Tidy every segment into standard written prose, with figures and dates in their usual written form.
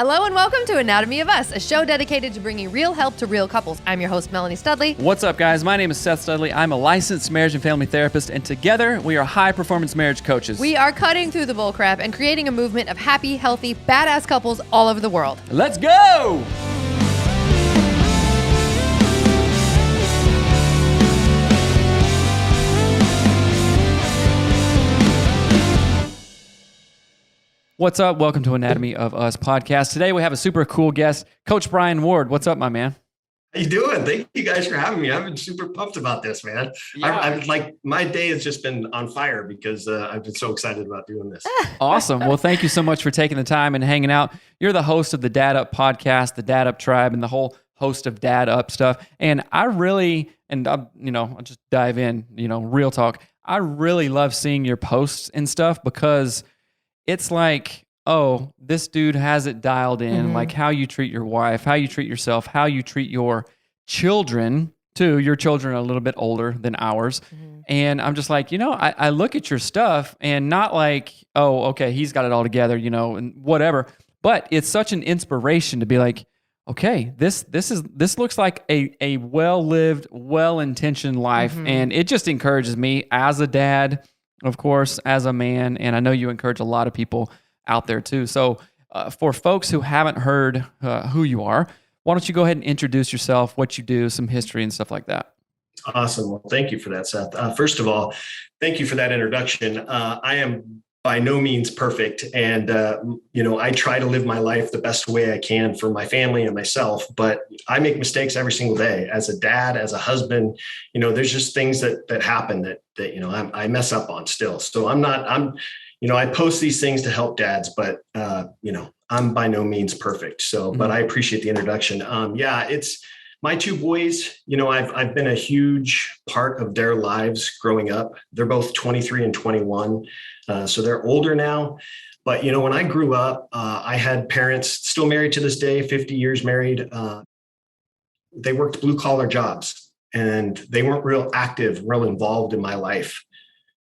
Hello and welcome to Anatomy of Us, a show dedicated to bringing real help to real couples. I'm your host, Melanie Studley. What's up, guys? My name is Seth Studley. I'm a licensed marriage and family therapist, and together we are high-performance marriage coaches. We are cutting through the bullcrap and creating a movement of happy, healthy, badass couples all over the world. Let's go! What's up? Welcome to Anatomy of Us podcast. Today we have a super cool guest, Coach Bryan Ward. What's up, my man? How you doing? Thank you guys for having me. I've been super pumped about this, man. Yeah. I've like my day has just been on fire because I've been so excited about doing this. Awesome. Well, thank you so much for taking the time and hanging out. You're the host of the Dad Up podcast, the Dad Up tribe, and the whole host of Dad Up stuff. And I really, I'll just dive in, real talk. I really love seeing your posts and stuff because it's like, oh, this dude has it dialed in, like how you treat your wife, how you treat yourself, how you treat your children, too. Your children are a little bit older than ours. And I'm just like, I look at your stuff and not like, oh, okay, he's got it all together, and whatever. But it's such an inspiration to be like, okay, this looks like a well-lived, well-intentioned life. And it just encourages me as a dad, of course, as a man, and I know you encourage a lot of people out there too. So for folks who haven't heard who you are, why don't you go ahead and introduce yourself, what you do, some history and stuff like that. Awesome. Well, thank you for that, Seth. First of all, thank you for that introduction. I am by no means perfect. And, I try to live my life the best way I can for my family and myself, but I make mistakes every single day as a dad, as a husband. There's just things that happen that I mess up on still. So I post these things to help dads, but I'm by no means perfect. So, but I appreciate the introduction. It's my two boys. I've been a huge part of their lives growing up. They're both 23 and 21. So they're older now. But, when I grew up, I had parents still married to this day, 50 years married. They worked blue collar jobs and they weren't real active, real involved in my life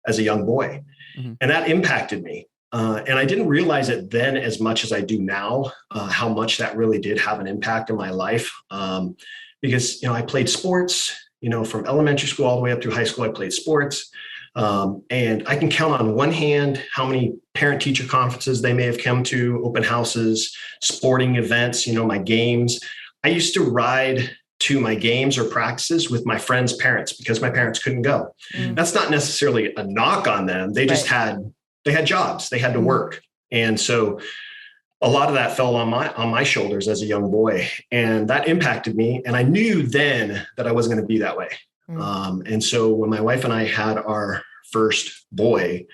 as a young boy. And that impacted me. And I didn't realize it then as much as I do now, how much that really did have an impact in my life. Because, I played sports, from elementary school all the way up through high school, I played sports. And I can count on one hand how many parent-teacher conferences they may have come to, open houses, sporting events, my games. I used to ride to my games or practices with my friends' parents because my parents couldn't go. That's not necessarily a knock on them. They just had jobs, they had to work. And so a lot of that fell on my shoulders as a young boy, and that impacted me. And I knew then that I wasn't going to be that way. And so when my wife and I had our first boy,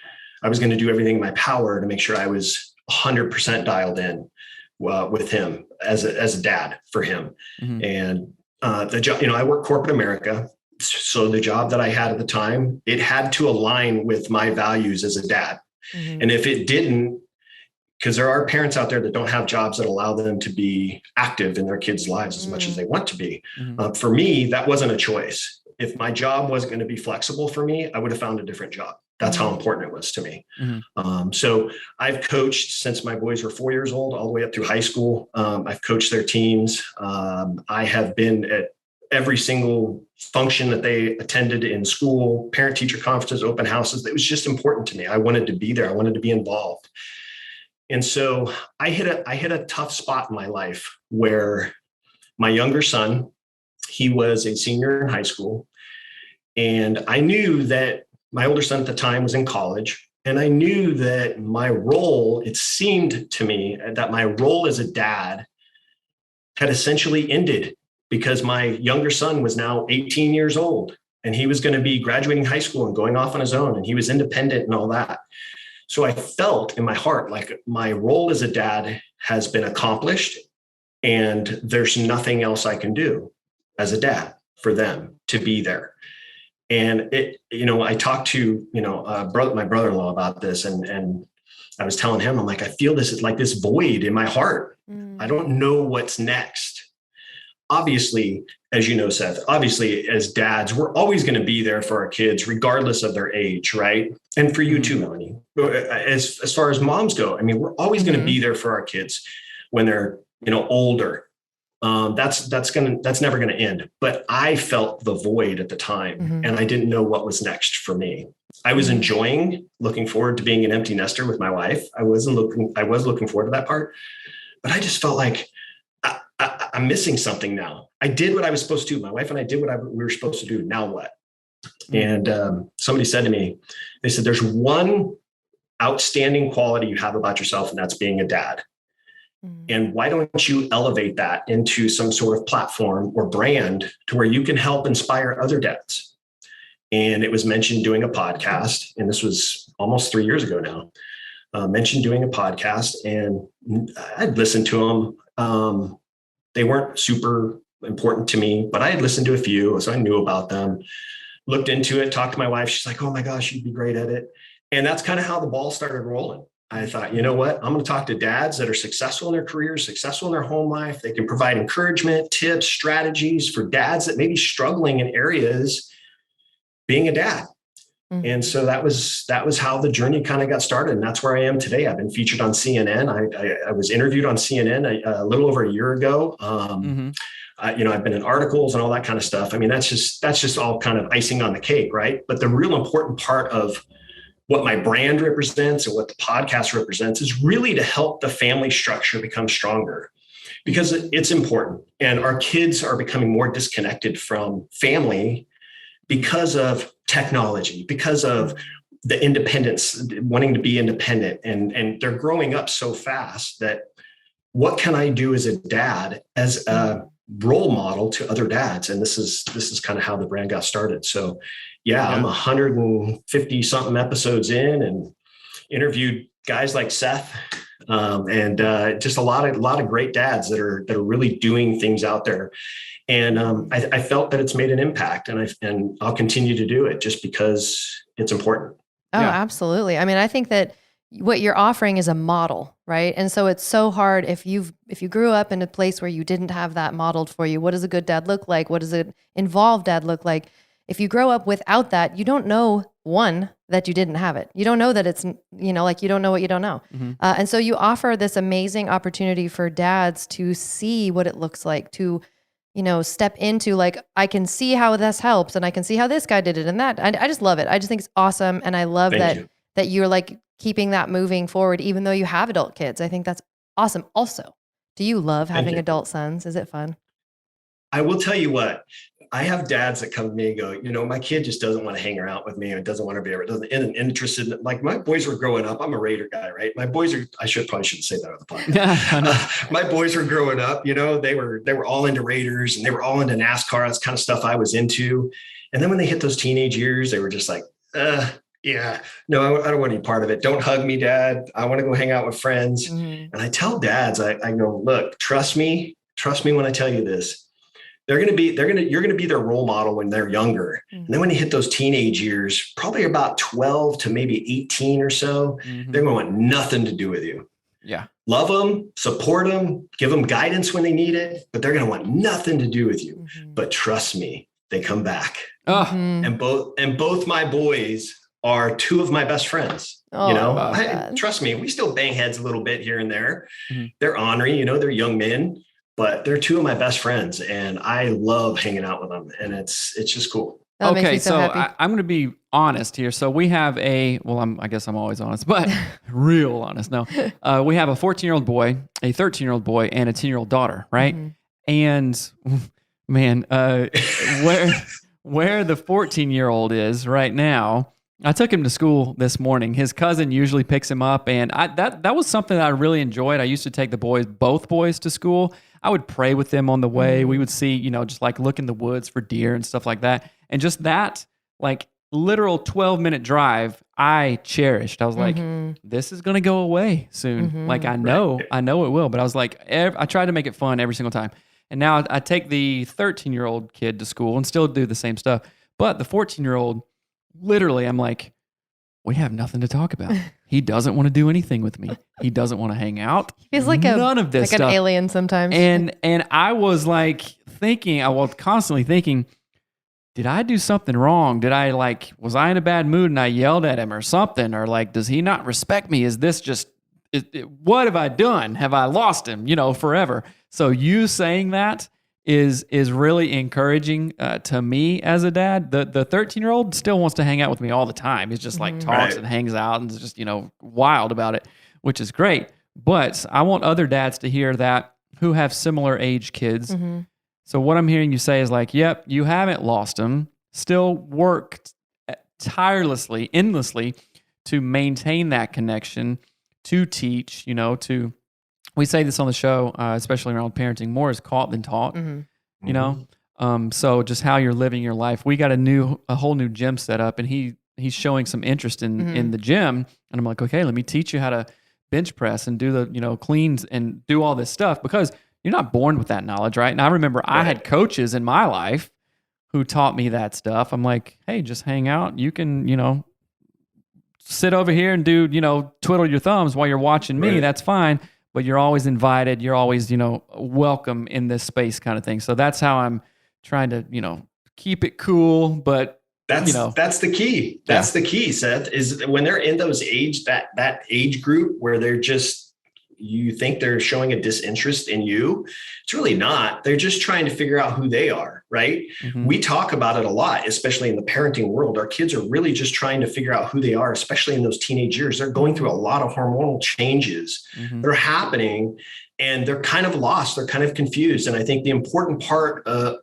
I was going to do everything in my power to make sure I was 100% dialed in with him as a dad for him. And the job, I work corporate America. So the job that I had at the time, it had to align with my values as a dad. And if it didn't, because there are parents out there that don't have jobs that allow them to be active in their kids' lives as much as they want to be. For me, that wasn't a choice. If my job wasn't going to be flexible for me, I would have found a different job. That's how important it was to me. So I've coached since my boys were 4 years old, all the way up through high school. I've coached their teams. I have been at every single function that they attended in school, parent-teacher conferences, open houses. It was just important to me. I wanted to be there. I wanted to be involved. And so I hit a tough spot in my life where my younger son, he was a senior in high school. And I knew that my older son at the time was in college. And I knew that my role, it seemed to me that my role as a dad had essentially ended because my younger son was now 18 years old and he was going to be graduating high school and going off on his own, and he was independent and all that. So I felt in my heart like my role as a dad has been accomplished and there's nothing else I can do as a dad for them to be there. And I talked to, my brother-in-law about this, and I was telling him, I'm like, I feel this is like this void in my heart. I don't know what's next. Obviously, as you know, Seth, obviously as dads, we're always going to be there for our kids, regardless of their age, right? And for you too, Melanie, as far as moms go, I mean, we're always going to be there for our kids. when they're, older. That's never going to end. But I felt the void at the time, and I didn't know what was next for me. I was looking forward to being an empty nester with my wife. I was looking forward to that part, but I just felt like I'm missing something now. I did what I was supposed to do. My wife and I did what we were supposed to do. Now what? And somebody said to me, they said, there's one outstanding quality you have about yourself, and that's being a dad. And why don't you elevate that into some sort of platform or brand to where you can help inspire other dads? And it was mentioned doing a podcast. And this was almost 3 years ago now, mentioned doing a podcast, and I'd listened to them. They weren't super important to me, but I had listened to a few, so I knew about them, looked into it, talked to my wife. She's like, oh my gosh, you'd be great at it. And that's kind of how the ball started rolling. I thought, you know what? I'm going to talk to dads that are successful in their careers, successful in their home life. They can provide encouragement, tips, strategies for dads that may be struggling in areas being a dad. And so that was how the journey kind of got started. And that's where I am today. I've been featured on CNN. I was interviewed on CNN a little over a year ago. I've been in articles and all that kind of stuff. I mean, that's just all kind of icing on the cake, right? But the real important part of what my brand represents and what the podcast represents is really to help the family structure become stronger, because it's important. And our kids are becoming more disconnected from family because of technology, because of the independence, wanting to be independent. And they're growing up so fast that what can I do as a dad, as a role model to other dads? And this is kind of how the brand got started. So I'm 150 something episodes in, and interviewed guys like Seth, and just a lot of great dads that are really doing things out there. And I felt that it's made an impact, and I'll continue to do it just because it's important. Oh, absolutely. I mean, I think that what you're offering is a model, right? And so it's so hard if you grew up in a place where you didn't have that modeled for you. What does a good dad look like? What does an involved dad look like? If you grow up without that, you don't know, one, that you didn't have it. You don't know that it's, you don't know what you don't know. And so you offer this amazing opportunity for dads to see what it looks like, to, step into, like, I can see how this helps, and I can see how this guy did it, and that. I just love it. I just think it's awesome. And I love that you're like keeping that moving forward, even though you have adult kids. I think that's awesome. Also, do you love having adult sons? Is it fun? I will tell you what, I have dads that come to me and go, my kid just doesn't want to hang around with me. It doesn't want to be, doesn't interested in, like, my boys were growing up. I'm a Raider guy, right? My boys are, probably shouldn't say that on the podcast. My boys were growing up, they were all into Raiders, and they were all into NASCAR. That's kind of stuff I was into. And then when they hit those teenage years, they were just like, no, I don't want any part of it. Don't hug me, Dad. I want to go hang out with friends. And I tell dads, I go, look, trust me when I tell you this. You're going to be their role model when they're younger. And then when they hit those teenage years, probably about 12 to maybe 18 or so, they're going to want nothing to do with you. Yeah. Love them, support them, give them guidance when they need it, but they're going to want nothing to do with you. But trust me, they come back. And both my boys are two of my best friends. Trust me, we still bang heads a little bit here and there. They're ornery, they're young men, but they're two of my best friends, and I love hanging out with them, and it's just cool. Okay, so I'm going to be honest here. So we have I guess I'm always honest, but real honest. No, we have a 14-year-old boy, a 13-year-old boy, and a 10-year-old daughter, right? And man, where the 14-year-old is right now, I took him to school this morning. His cousin usually picks him up, and that was something that I really enjoyed. I used to take both boys to school. I would pray with them on the way. We would see, just like look in the woods for deer and stuff like that. And just that, like, literal 12-minute drive, I cherished. I was like, this is going to go away soon. Like, I know it will. But I was like, I tried to make it fun every single time. And now I take the 13-year-old kid to school and still do the same stuff. But the 14-year-old, literally, I'm like, we have nothing to talk about. He doesn't want to do anything with me. He doesn't want to hang out. He's like none of this like stuff. An alien sometimes. And I was like constantly thinking, did I do something wrong? Was I in a bad mood and I yelled at him or something? Or like, does he not respect me? Is this just what have I done? Have I lost him, forever? So you saying that is really encouraging to me as a dad. The 13-year-old still wants to hang out with me all the time. He's just like talks and hangs out and is just, wild about it, which is great. But I want other dads to hear that who have similar age kids. Mm-hmm. So what I'm hearing you say is like, yep, you haven't lost them. Still worked tirelessly, endlessly to maintain that connection, to teach, we say this on the show, especially around parenting, more is caught than taught, so just how you're living your life. We got a whole new gym set up, and he's showing some interest in the gym. And I'm like, okay, let me teach you how to bench press and do the, cleans and do all this stuff, because you're not born with that knowledge, right? And I remember I had coaches in my life who taught me that stuff. I'm like, hey, just hang out. You can, sit over here and do, twiddle your thumbs while you're watching me. That's fine. But you're always invited. You're always, welcome in this space kind of thing. So that's how I'm trying to, keep it cool. But that's the key. That's the key, Seth, is when they're in those that age group where they're just, you think they're showing a disinterest in you. It's really not. They're just trying to figure out who they are, right? Mm-hmm. We talk about it a lot, especially in the parenting world. Our kids are really just trying to figure out who they are, especially in those teenage years. They're going through a lot of hormonal changes that are happening, and they're kind of lost. They're kind of confused. And I think the important part of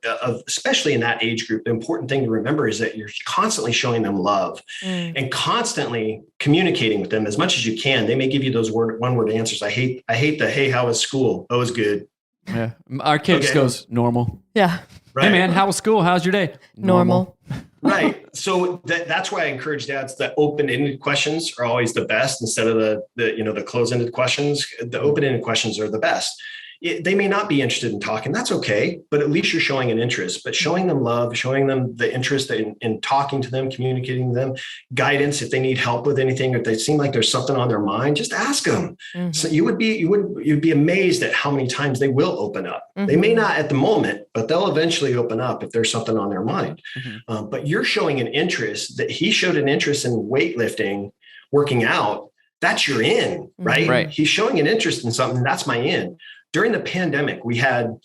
especially in that age group, the important thing to remember is that you're constantly showing them love and constantly communicating with them as much as you can. They may give you those one-word answers. I hate the, hey, how was school? Oh, it was good. Yeah. Our kid just goes, normal. Yeah. Right. Hey man, how was school? How's your day? Normal. Right. So that's why I encourage dads that open-ended questions are always the best instead of the closed-ended questions. The open-ended questions are the best. They may not be interested in talking. That's okay. But at least you're showing an interest, but showing them love, showing them the interest in talking to them, communicating with them, guidance. If they need help with anything, or if they seem like there's something on their mind, just ask them. Mm-hmm. So you'd be amazed at how many times they will open up. Mm-hmm. They may not at the moment, but they'll eventually open up if there's something on their mind. Mm-hmm. But you're showing an interest. That he showed an interest in weightlifting, working out. That's your in, right? Right. He's showing an interest in something. That's my in. During the pandemic, we had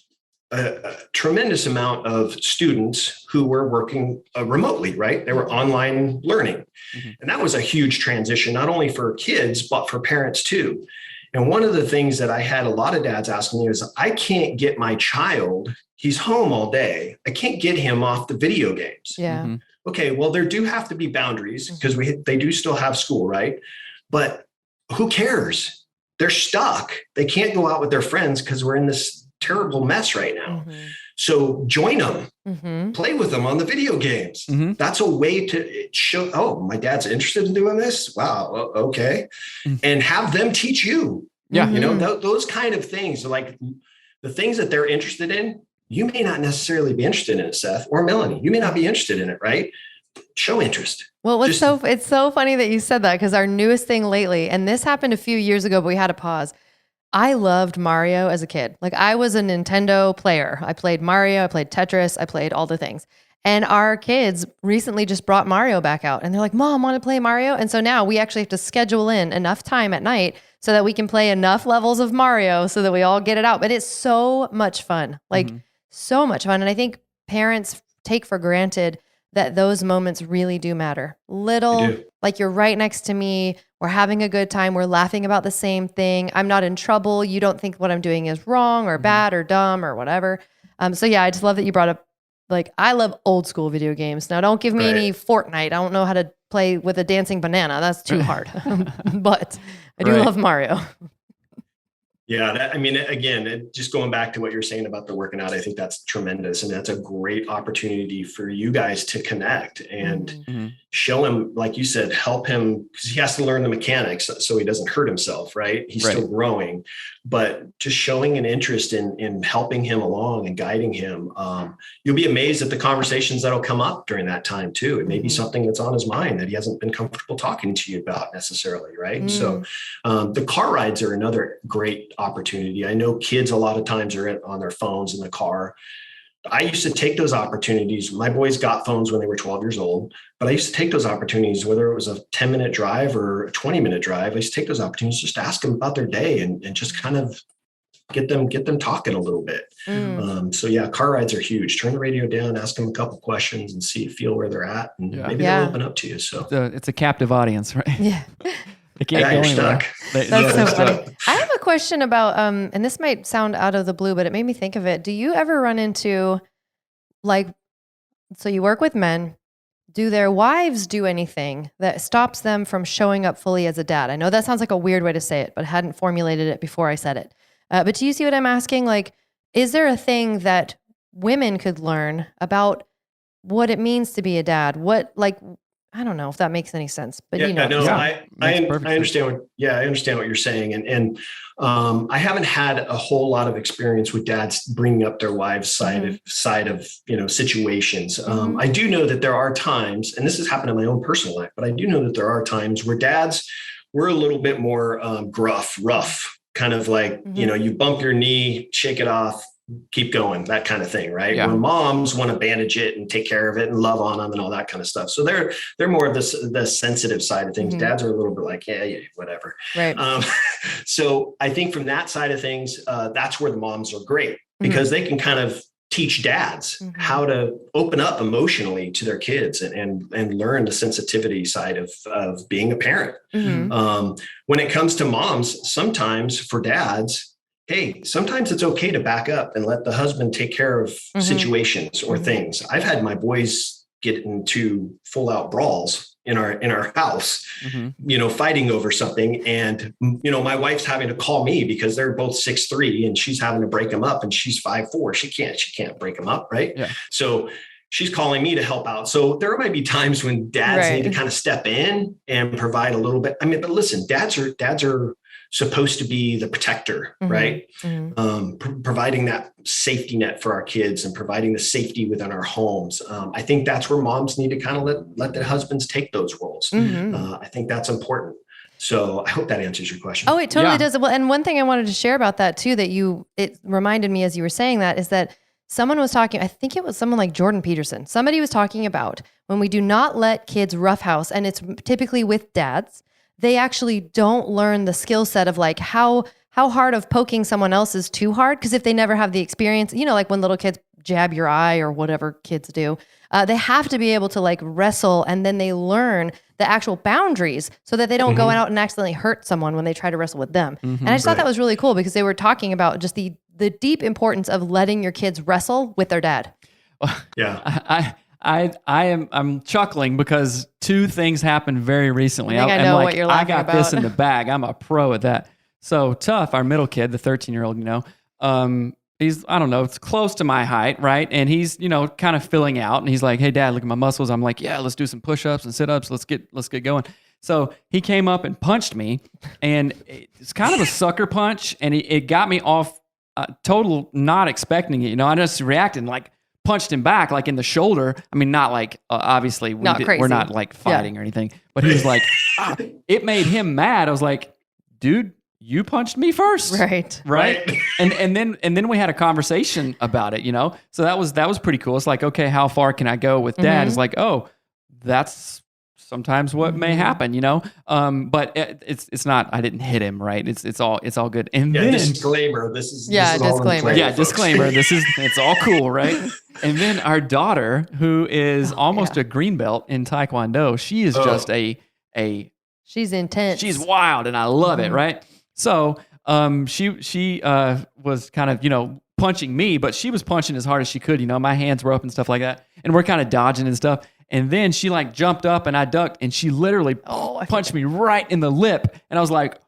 a tremendous amount of students who were working remotely, right? They were online learning. Mm-hmm. And that was a huge transition, not only for kids, but for parents too. And one of the things that I had a lot of dads asking me is, I can't get my child, he's home all day. I can't get him off the video games. Yeah. Mm-hmm. Okay, well, there do have to be boundaries because they do still have school, right? But who cares? They're stuck. They can't go out with their friends because we're in this terrible mess right now. Mm-hmm. So join them, play with them on the video games. Mm-hmm. That's a way to show, oh, my dad's interested in doing this. Wow. Okay. Mm-hmm. And have them teach you. Yeah. Those kind of things, like the things that they're interested in, you may not necessarily be interested in it, Seth or Melanie. You may not be interested in it, right? Show interest. Well, it's so funny that you said that, because our newest thing lately, and this happened a few years ago, but we had to pause. I loved Mario as a kid. Like, I was a Nintendo player. I played Mario, I played Tetris, I played all the things. And our kids recently just brought Mario back out, and they're like, Mom, want to play Mario? And so now we actually have to schedule in enough time at night so that we can play enough levels of Mario so that we all get it out. But it's so much fun, so much fun. And I think parents take for granted that those moments really do matter. Like, you're right next to me. We're having a good time. We're laughing about the same thing. I'm not in trouble. You don't think what I'm doing is wrong or bad or dumb or whatever. So yeah, I just love that you brought up, like, I love old school video games. Now, don't give me any Fortnite. I don't know how to play with a dancing banana. That's too hard. But I do love Mario. Yeah. Again, just going back to what you're saying about the working out, I think that's tremendous. And that's a great opportunity for you guys to connect and show him, like you said, help him, because he has to learn the mechanics so he doesn't hurt himself, right? He's still growing, but just showing an interest in helping him along and guiding him. You'll be amazed at the conversations that'll come up during that time too. It may be something that's on his mind that he hasn't been comfortable talking to you about necessarily, right? So the car rides are another great opportunity. I know kids a lot of times are on their phones in the car. I used to take those opportunities. My boys got phones when they were 12 years old, but I used to take those opportunities, whether it was a 10-minute drive or a 20-minute drive. I used to take those opportunities just to ask them about their day and just kind of get them talking a little bit. So yeah, car rides are huge. Turn the radio down, ask them a couple questions and feel where they're at. And maybe they'll open up to you. So it's a captive audience, right? Yeah. They can't go anywhere. That's so funny. I have a question about, and this might sound out of the blue, but it made me think of it. Do you ever run into so you work with men, do their wives do anything that stops them from showing up fully as a dad? I know that sounds like a weird way to say it, but I hadn't formulated it before I said it. But do you see what I'm asking? Like, is there a thing that women could learn about what it means to be a dad? I don't know if that makes any sense, but I understand I understand what you're saying. And I haven't had a whole lot of experience with dads bringing up their wives' side of situations. I do know that there are times, and this has happened in my own personal life, but I do know that there are times where dads, we're a little bit more rough, kind of like, you bump your knee, shake it off, keep going, that kind of thing, right? Where moms want to bandage it and take care of it and love on them and all that kind of stuff. So they're more of the sensitive side of things. Dads are a little bit like, yeah, whatever. Right. So I think from that side of things, that's where the moms are great because they can kind of teach dads how to open up emotionally to their kids and learn the sensitivity side of being a parent. When it comes to moms, sometimes for dads, hey, sometimes it's okay to back up and let the husband take care of situations or things. I've had my boys get into full out brawls in our house, fighting over something. And, my wife's having to call me because they're both 6'3" and she's having to break them up and she's 5'4". She can't break them up. Right. Yeah. So she's calling me to help out. So there might be times when dads need to kind of step in and provide a little bit. I mean, but listen, dads are supposed to be the protector, right? Providing that safety net for our kids and providing the safety within our homes. I think that's where moms need to kind of let their husbands take those roles. I think that's important. So I hope that answers your question. Oh, it totally does. Well, and one thing I wanted to share about that too, it reminded me as you were saying that, is that someone was talking, I think it was someone like Jordan Peterson. Somebody was talking about when we do not let kids roughhouse, and it's typically with dads, they actually don't learn the skill set of like how hard of poking someone else is too hard. Because if they never have the experience, like when little kids jab your eye or whatever kids do, they have to be able to like wrestle, and then they learn the actual boundaries so that they don't go out and accidentally hurt someone when they try to wrestle with them. And I just thought that was really cool because they were talking about just the deep importance of letting your kids wrestle with their dad. Yeah. I'm chuckling because two things happened very recently. I know what you're laughing about. I got this in the bag. I'm a pro at that. So Tough, our middle kid, the 13-year-old, he's, I don't know, it's close to my height, right? And he's, kind of filling out, and he's like, "Hey Dad, look at my muscles." I'm like, "Yeah, let's do some push-ups and sit-ups. Let's get going." So he came up and punched me, and it's kind of a sucker punch, and it got me off total not expecting it. I just reacted and like punched him back like in the shoulder. I mean, not like obviously we're not like fighting or anything, but he was like, it made him mad. I was like, "Dude, you punched me first." Right. and then we had a conversation about it, so that was pretty cool. It's like, okay, how far can I go with Dad? It's like, oh, that's sometimes what may happen, but it's not, I didn't hit him, right? It's all good. And then disclaimer, this is disclaimer. Disclaimer. It's all cool, right? And then our daughter, who is almost a green belt in Taekwondo, she is just she's intense. She's wild, and I love it, right? So she was kind of, punching me, but she was punching as hard as she could. My hands were up and stuff like that, and we're kind of dodging and stuff. And then she like jumped up and I ducked, and she literally punched me right in the lip. And I was like,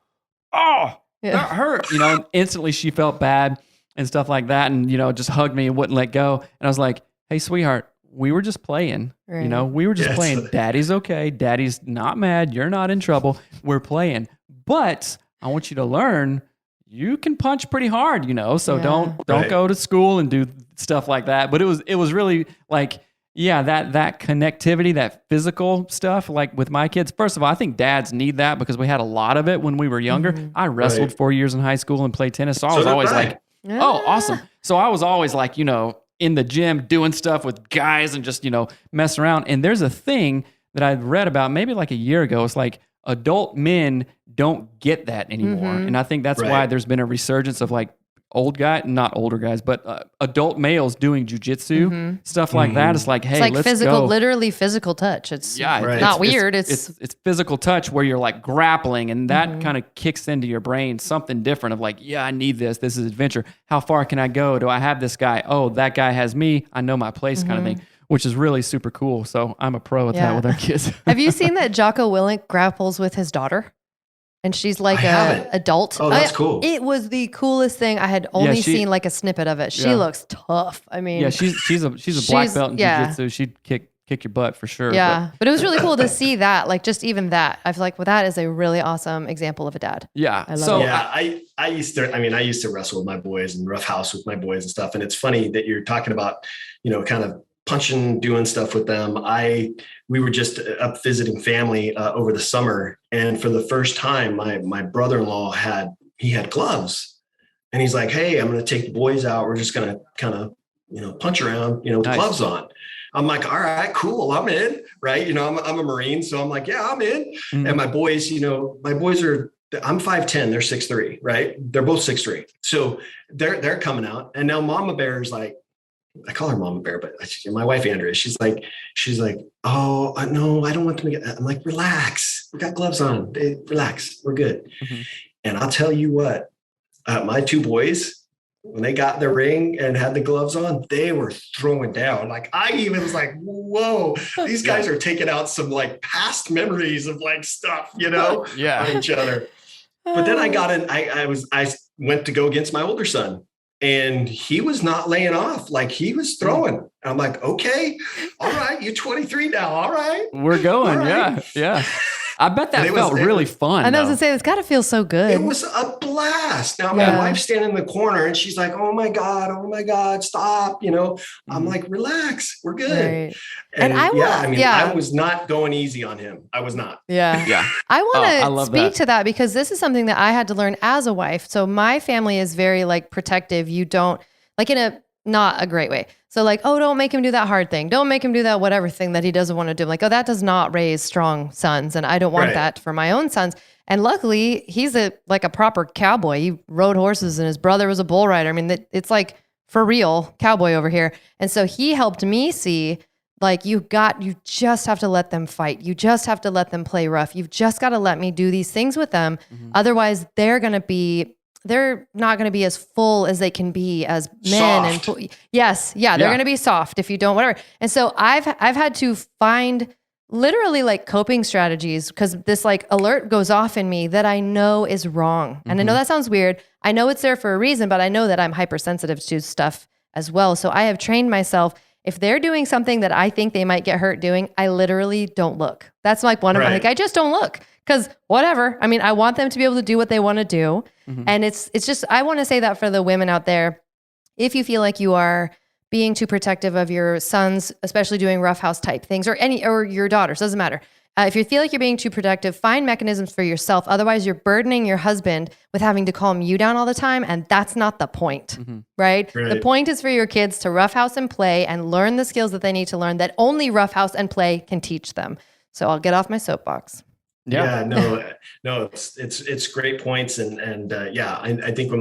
"Oh, that hurt." And instantly she felt bad and stuff like that. And, just hugged me and wouldn't let go. And I was like, "Hey, sweetheart, we were just playing. Right. We were just playing. Daddy's okay. Daddy's not mad. You're not in trouble. We're playing. But I want you to learn you can punch pretty hard, so don't go to school and do stuff like that." But it was really like, that connectivity, that physical stuff, like with my kids. First of all, I think dads need that because we had a lot of it when we were younger. I wrestled 4 years in high school and played tennis. So I was always like, oh, awesome. So I was always like, in the gym doing stuff with guys and just, messing around. And there's a thing that I read about maybe like a year ago. It's like adult men don't get that anymore. Mm-hmm. And I think that's why there's been a resurgence of like not older guys, but adult males doing jujitsu, stuff like that. It's like, hey, it's like let's physical, go. literally physical touch. It's not weird. It's physical touch where you're like grappling, and that kind of kicks into your brain something different of like, yeah, I need this. This is adventure. How far can I go? Do I have this guy? Oh, that guy has me. I know my place, kind of thing, which is really super cool. So I'm a pro at that with our kids. Have you seen that Jocko Willink grapples with his daughter? And she's like an adult. Oh, that's cool. It was the coolest thing. I had only seen like a snippet of it. She looks tough. I mean, she's a black belt in jiu-jitsu. She'd kick your butt for sure. Yeah, but it was really cool to see that. Like just even that, I feel like that is a really awesome example of a dad. Yeah. I love it. Yeah, I used to wrestle with my boys and roughhouse with my boys and stuff. And it's funny that you're talking about, kind of punching, doing stuff with them. We were just up visiting family over the summer, and for the first time, my brother-in-law had gloves, and he's like, "Hey, I'm going to take the boys out. We're just going to kind of punch around, with the gloves on." I'm like, "All right, cool, I'm in." Right? I'm a Marine, so I'm like, "Yeah, I'm in." Mm-hmm. And my boys are. I'm 5'10", they're 6'3", right? They're both 6'3", so they're coming out, and now Mama Bear is like. I call her Mama Bear, but my wife, Andrea, she's like, "Oh, no, I don't want them to get," I'm like, "Relax. We got gloves on. Relax. We're good." Mm-hmm. And I'll tell you what, my two boys, when they got the ring and had the gloves on, they were throwing down. Like I even was like, whoa, these guys are taking out some like past memories of like stuff, on each other. But then I got in, I went to go against my older son. And he was not laying off. Like he was throwing. I'm like, okay, all right, you're 23 now. All right. We're going. Right. Yeah. I bet that felt really fun. And I was going to say, it's got to feel so good. It was a blast. Now my wife's standing in the corner and she's like, oh my God, stop. I'm like, relax, we're good. Right. And I was not going easy on him. I was not. Yeah. I want to speak to that because this is something that I had to learn as a wife. So my family is very like protective. You don't like in a, not a great way. So like, oh, don't make him do that hard thing. Don't make him do that whatever thing that he doesn't want to do. I'm like, oh, that does not raise strong sons. And I don't want that for my own sons. And luckily, he's a proper cowboy. He rode horses and his brother was a bull rider. I mean, it's like for real cowboy over here. And so he helped me see like, you just have to let them fight. You just have to let them play rough. You've just got to let me do these things with them. Mm-hmm. Otherwise, they're not going to be as full as they can be as men. Soft. And they're going to be soft if you don't, whatever. And so I've had to find literally like coping strategies because this like alert goes off in me that I know is wrong. And I know that sounds weird. I know it's there for a reason, but I know that I'm hypersensitive to stuff as well. So I have trained myself. If they're doing something that I think they might get hurt doing, I literally don't look. That's like one of my, I just don't look. Because whatever, I mean, I want them to be able to do what they want to do. Mm-hmm. And it's just, I want to say that for the women out there, if you feel like you are being too protective of your sons, especially doing roughhouse type things or your daughters, doesn't matter. If you feel like you're being too protective, find mechanisms for yourself. Otherwise, you're burdening your husband with having to calm you down all the time. And that's not the point, right? The point is for your kids to roughhouse and play and learn the skills that they need to learn that only roughhouse and play can teach them. So I'll get off my soapbox. Yeah, no, it's great points. And I think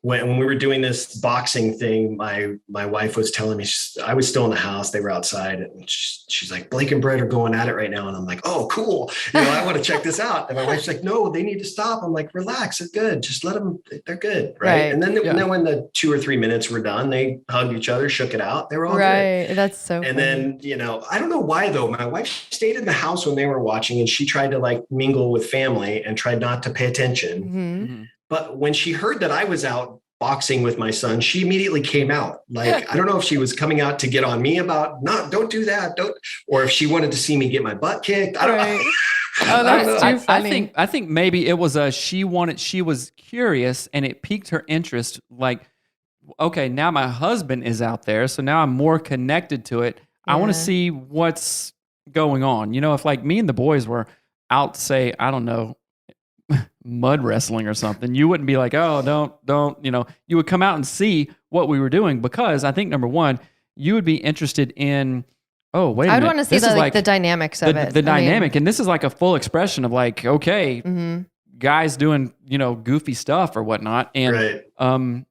when we were doing this boxing thing, my wife was telling me, I was still in the house, they were outside, and she's like, Blake and Brett are going at it right now. And I'm like, oh, cool. I want to check this out. And my wife's like, no, they need to stop. I'm like, relax, they're good. Just let them, they're good. Right. And then when the 2 or 3 minutes were done, they hugged each other, shook it out. They were all good. Right. That's so And funny. then, I don't know why though, my wife stayed in the house when they were watching and she tried to like mingle with family and tried not to pay attention. Mm-hmm. But when she heard that I was out boxing with my son, she immediately came out. Like, I don't know if she was coming out to get on me about, don't do that. Or if she wanted to see me get my butt kicked. I don't know. Oh, that's too funny. I think maybe it was she was curious and it piqued her interest. Like, okay, now my husband is out there. So now I'm more connected to it. Yeah. I want to see what's going on. If like me and the boys were out, say, I don't know, mud wrestling or something, you wouldn't be like, oh, don't, you would come out and see what we were doing, because I think number one, you would be interested in, oh, wait a minute. I would want to see the dynamics of it. The dynamic. And this is like a full expression of like, okay, mm-hmm. guys doing, goofy stuff or whatnot. And, right.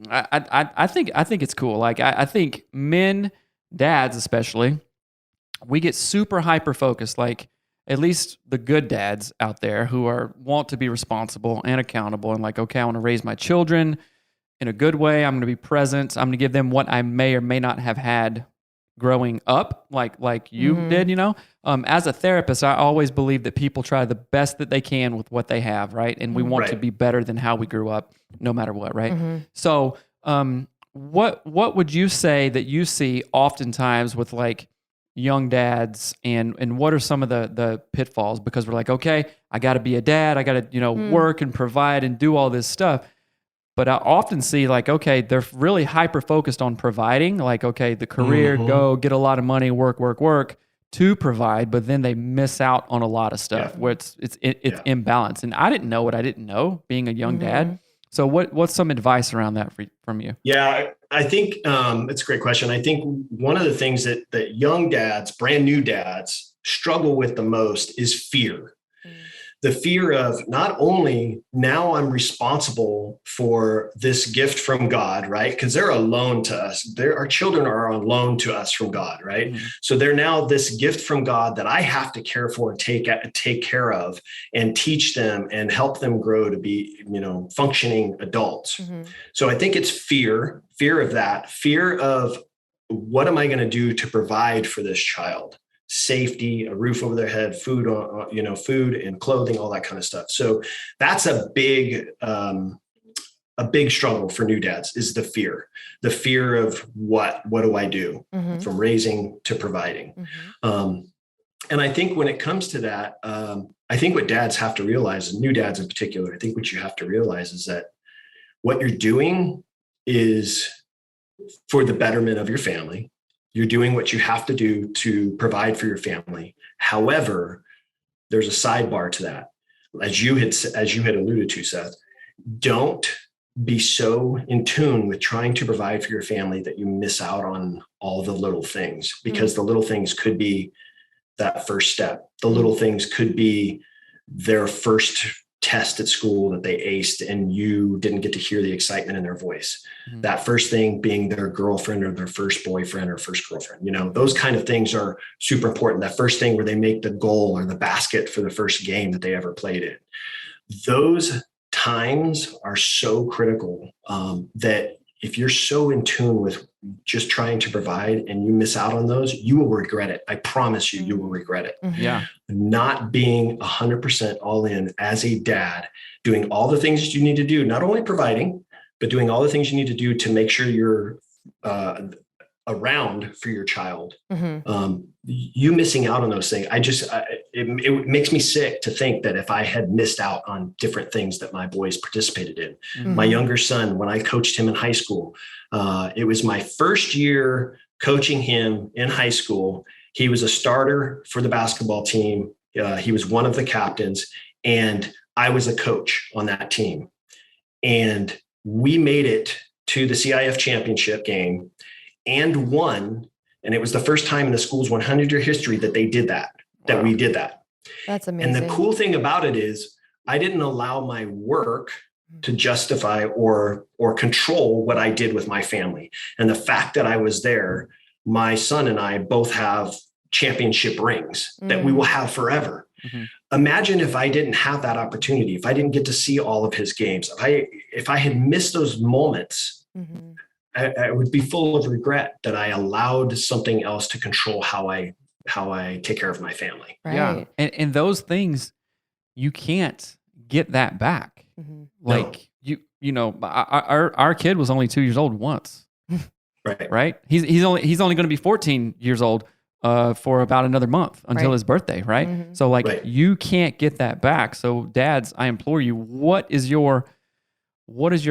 I think it's cool. Like, I think men, dads especially, we get super hyper focused, like at least the good dads out there who want to be responsible and accountable and like, okay, I want to raise my children in a good way. I'm going to be present. I'm going to give them what I may or may not have had growing up, like you mm-hmm. did, As a therapist, I always believe that people try the best that they can with what they have, right? And we want right. to be better than how we grew up, no matter what, right? Mm-hmm. So, what would you say that you see oftentimes with like young dads, and what are some of the pitfalls? Because we're like, okay, I got to be a dad, I got to work and provide and do all this stuff. But I often see like, okay, they're really hyper focused on providing, like, okay, the career, mm-hmm. go get a lot of money, work to provide, but then they miss out on a lot of stuff where it's imbalance. And I didn't know what I didn't know being a young mm-hmm. dad. So what's some advice around that from you? Yeah, I think it's a great question. I think one of the things that young dads, brand new dads, struggle with the most is fear. The fear of not only now I'm responsible for this gift from God, right? Because they're a loan to us. Our children are on loan to us from God, right? Mm-hmm. So they're now this gift from God that I have to care for and take care of and teach them and help them grow to be, functioning adults. Mm-hmm. So I think it's fear of that, fear of what am I going to do to provide for this child? Safety, a roof over their head, food and clothing, all that kind of stuff. So that's a big struggle for new dads, is the fear of what do I do mm-hmm. from raising to providing. Mm-hmm. And I think when it comes to that, I think what dads have to realize, and new dads in particular, I think what you have to realize is that what you're doing is for the betterment of your family. You're doing what you have to do to provide for your family. However, there's a sidebar to that. As you had alluded to, Seth, don't be so in tune with trying to provide for your family that you miss out on all the little things, because the little things could be that first step. The little things could be their first test at school that they aced and you didn't get to hear the excitement in their voice. Mm-hmm. That first thing being their girlfriend or their first boyfriend or first girlfriend. Those kind of things are super important. That first thing where they make the goal or the basket for the first game that they ever played in. Those times are so critical that if you're so in tune with just trying to provide and you miss out on those, you will regret it. I promise you, you will regret it. Mm-hmm. Yeah. Not being 100% all in as a dad, doing all the things that you need to do, not only providing, but doing all the things you need to do to make sure you're around for your child. Mm-hmm. You missing out on those things. It makes me sick to think that if I had missed out on different things that my boys participated in. Mm-hmm. My younger son, when I coached him in high school, it was my first year coaching him in high school. He was a starter for the basketball team. He was one of the captains, and I was a coach on that team. And we made it to the CIF championship game and won. And it was the first time in the school's 100-year history that they did that, that we did that. That's amazing. And the cool thing about it is I didn't allow my work to justify or control what I did with my family. And the fact that I was there, my son and I both have championship rings that we will have forever. Mm-hmm. Imagine if I didn't have that opportunity, if I didn't get to see all of his games, if I had missed those moments, mm-hmm. I would be full of regret that I allowed something else to control how I take care of my family. Right. Yeah. And those things, you can't get that back. Mm-hmm. Like our kid was only 2 years old once. Right. He's only going to be 14 years old for about another month until his birthday. Right. Mm-hmm. So you can't get that back. So dads, I implore you, what is your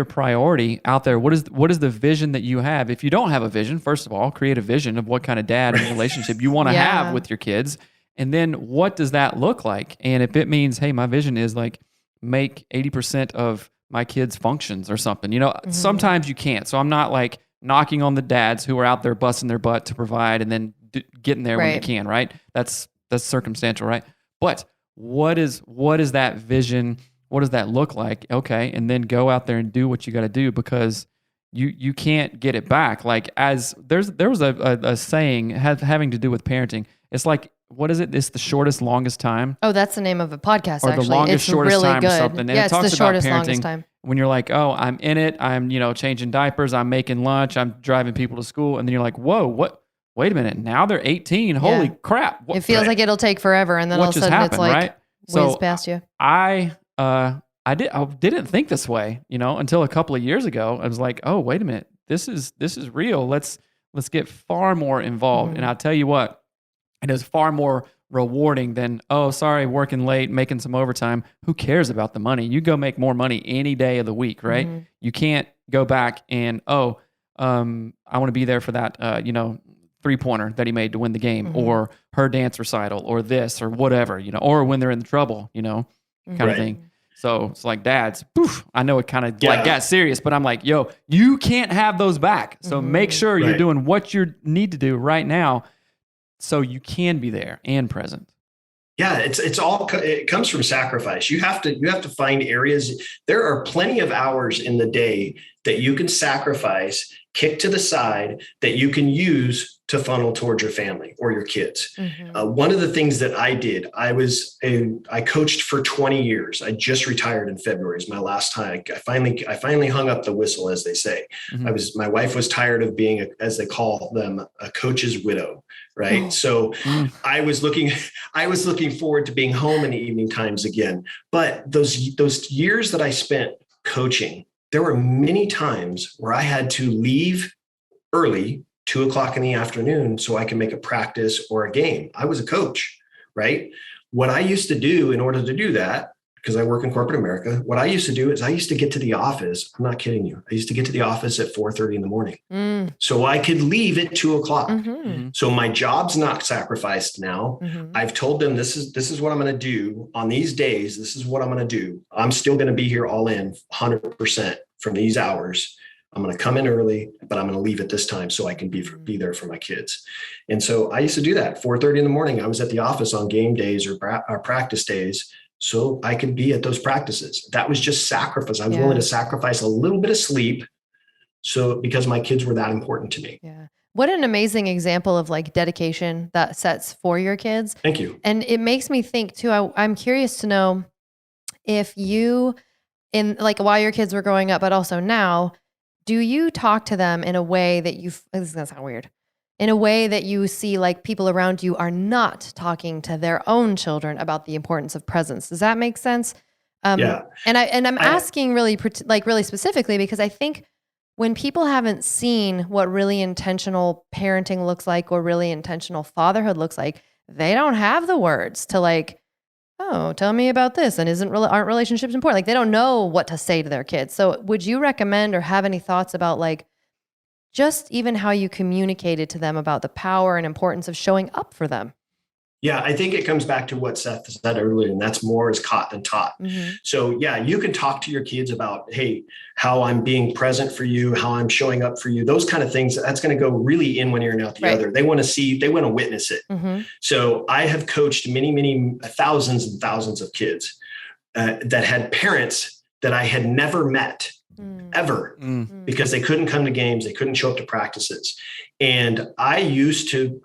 priority out there? What is the vision that you have? If you don't have a vision, first of all, create a vision of what kind of dad and relationship you want to have with your kids. And then what does that look like? And if it means, hey, my vision is like make 80% of my kids' functions or something. You know, sometimes you can't. So I'm not like knocking on the dads who are out there busting their butt to provide and then getting there when you can, right? That's circumstantial, right? But what is that vision? What does that look like? Okay, and then go out there and do what you got to do, because you can't get it back. Like, as there was a saying having to do with parenting. It's like, what is it? It's the shortest, longest time. Oh, that's the name of a podcast, or actually. the longest, it's shortest really time good. or something. And yeah, it talks it's the about shortest, parenting. longest time. When you're like, oh, I'm in it. I'm, changing diapers. I'm making lunch. I'm driving people to school. And then you're like, whoa, what? Wait a minute. Now they're 18. Holy crap. It feels like it'll take forever. And then all of a sudden it's like, right? whiz past you. I didn't think this way, until a couple of years ago. I was like, oh, wait a minute. This is real. Let's get far more involved. And I'll tell you what, it is far more rewarding than, oh, sorry, working late, making some overtime. Who cares about the money? You go make more money any day of the week, right? You can't go back and, I want to be there for that, 3-pointer that he made to win the game, or her dance recital, or this, or whatever, or when they're in trouble, kind of thing. So it's like, dads, poof, I know it kind of like got serious, but I'm like, yo, you can't have those back. So make sure you're doing what you need to do right now, so you can be there and present. Yeah, it comes from sacrifice. You have to find areas. There are plenty of hours in the day that you can sacrifice, kick to the side, that you can use to funnel towards your family or your kids. One of the things that I did, I coached for 20 years. I just retired in February. It's my last time. I finally hung up the whistle, as they say. My wife was tired of being, as they call them, a coach's widow. Right. So I was looking forward to being home in the evening times again. But those years that I spent coaching, there were many times where I had to leave early, 2:00 in the afternoon, so I can make a practice or a game. I was a coach, right? What I used to do in order to do that, because I work in corporate America, what I used to do is I used to get to the office. I'm not kidding you. I used to get to the office at 4:30 in the morning. So I could leave at 2:00. So my job's not sacrificed now. I've told them this is what I'm going to do on these days. This is what I'm going to do. I'm still going to be here all in 100% from these hours. I'm going to come in early, but I'm going to leave at this time so I can be there for my kids. And so I used to do that. 4:30 in the morning, I was at the office on game days or practice days, so I could be at those practices. That was just sacrifice. I was willing to sacrifice a little bit of sleep, because my kids were that important to me. Yeah. What an amazing example of like dedication that sets for your kids. Thank you. And it makes me think too, I'm curious to know if you, in like while your kids were growing up, but also now, do you talk to them in a way that this is going to sound weird, in a way that you see like people around you are not talking to their own children about the importance of presence? Does that make sense? And I'm asking really specifically because I think when people haven't seen what really intentional parenting looks like or really intentional fatherhood looks like, they don't have the words to like, oh, tell me about this. And aren't relationships important? Like they don't know what to say to their kids. So would you recommend or have any thoughts about like just even how you communicated to them about the power and importance of showing up for them? Yeah, I think it comes back to what Seth said earlier, and that's more is caught than taught. So yeah, you can talk to your kids about, hey, how I'm being present for you, how I'm showing up for you, those kind of things. That's going to go really in one ear and out the other. They want to witness it. So I have coached many thousands and thousands of kids that had parents that I had never met ever because they couldn't come to games. They couldn't show up to practices. And I used to,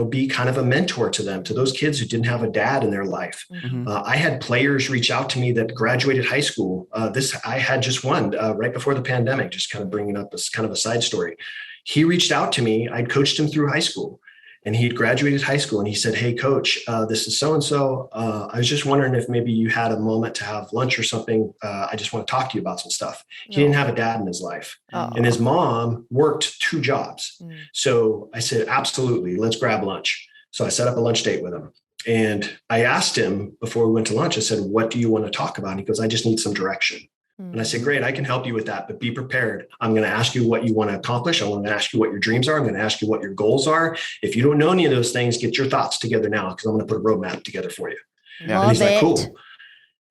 be kind of a mentor to them, to those kids who didn't have a dad in their life. I had players reach out to me that graduated high school. I had just one right before the pandemic, just kind of bringing up as kind of a side story. He reached out to me. I'd coached him through high school. And he'd graduated high school and he said, "Hey, coach, this is so-and-so. I was just wondering if maybe you had a moment to have lunch or something. I just want to talk to you about some stuff." He didn't have a dad in his life and his mom worked 2 jobs. So I said, absolutely, let's grab lunch. So I set up a lunch date with him. And I asked him before we went to lunch, I said, "What do you want to talk about?" And he goes, "I just need some direction." And I said, "Great, I can help you with that, but be prepared. I'm going to ask you what you want to accomplish. I'm going to ask you what your dreams are. I'm going to ask you what your goals are. If you don't know any of those things, get your thoughts together now, because I'm going to put a roadmap together for you." And he's like, "Cool."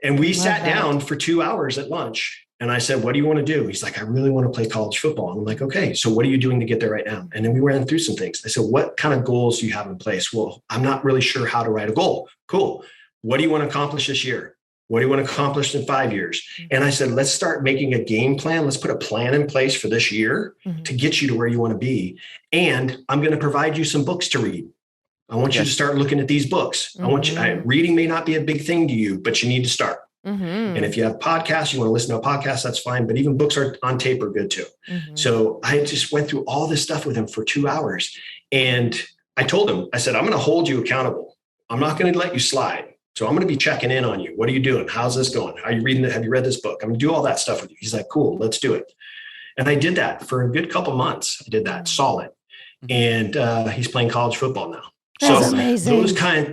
And we Love sat that. down for 2 hours at lunch. And I said, what do you want to do? He's like, I really want to play college football. And I'm like, okay, so what are you doing to get there right now? And then we ran through some things. I said, what kind of goals do you have in place? Well, I'm not really sure how to write a goal. Cool. What do you want to accomplish this year? What do you want to accomplish in 5 years? And I said, let's start making a game plan. Let's put a plan in place for this year to get you to where you want to be. And I'm going to provide you some books to read. I want you to start looking at these books. I want you, reading may not be a big thing to you, but you need to start. And if you have podcasts, you want to listen to a podcast, that's fine. But even books on tape are good too. So I just went through all this stuff with him for 2 hours. And I told him, I said, I'm going to hold you accountable. I'm not going to let you slide. So I'm going to be checking in on you. What are you doing? How's this going? Are you reading it? Have you read this book? I'm going to do all that stuff with you. He's like, cool, let's do it. And I did that for a good couple months. I did that solid. And he's playing college football now. That's so amazing.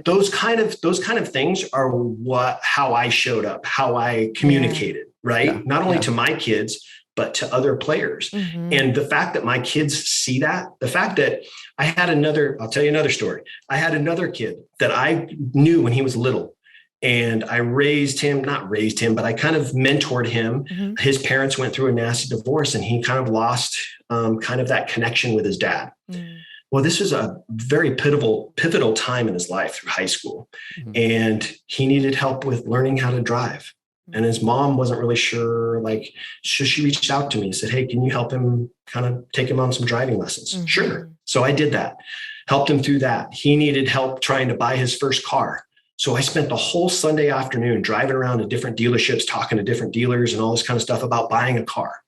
those kind of things are how I showed up, how I communicated, right? Yeah. Not only to my kids, but to other players. And the fact that my kids see that, the fact that I'll tell you another story. I had another kid that I knew when he was little, and I not raised him, but I kind of mentored him. His parents went through a nasty divorce, and he kind of lost kind of that connection with his dad. Well, this was a very pivotal time in his life through high school. And he needed help with learning how to drive. And his mom wasn't really sure, so she reached out to me and said, hey, can you help him kind of take him on some driving lessons? Sure. So I did that, helped him through that. He needed help trying to buy his first car. So I spent the whole Sunday afternoon driving around to different dealerships, talking to different dealers and all this kind of stuff about buying a car.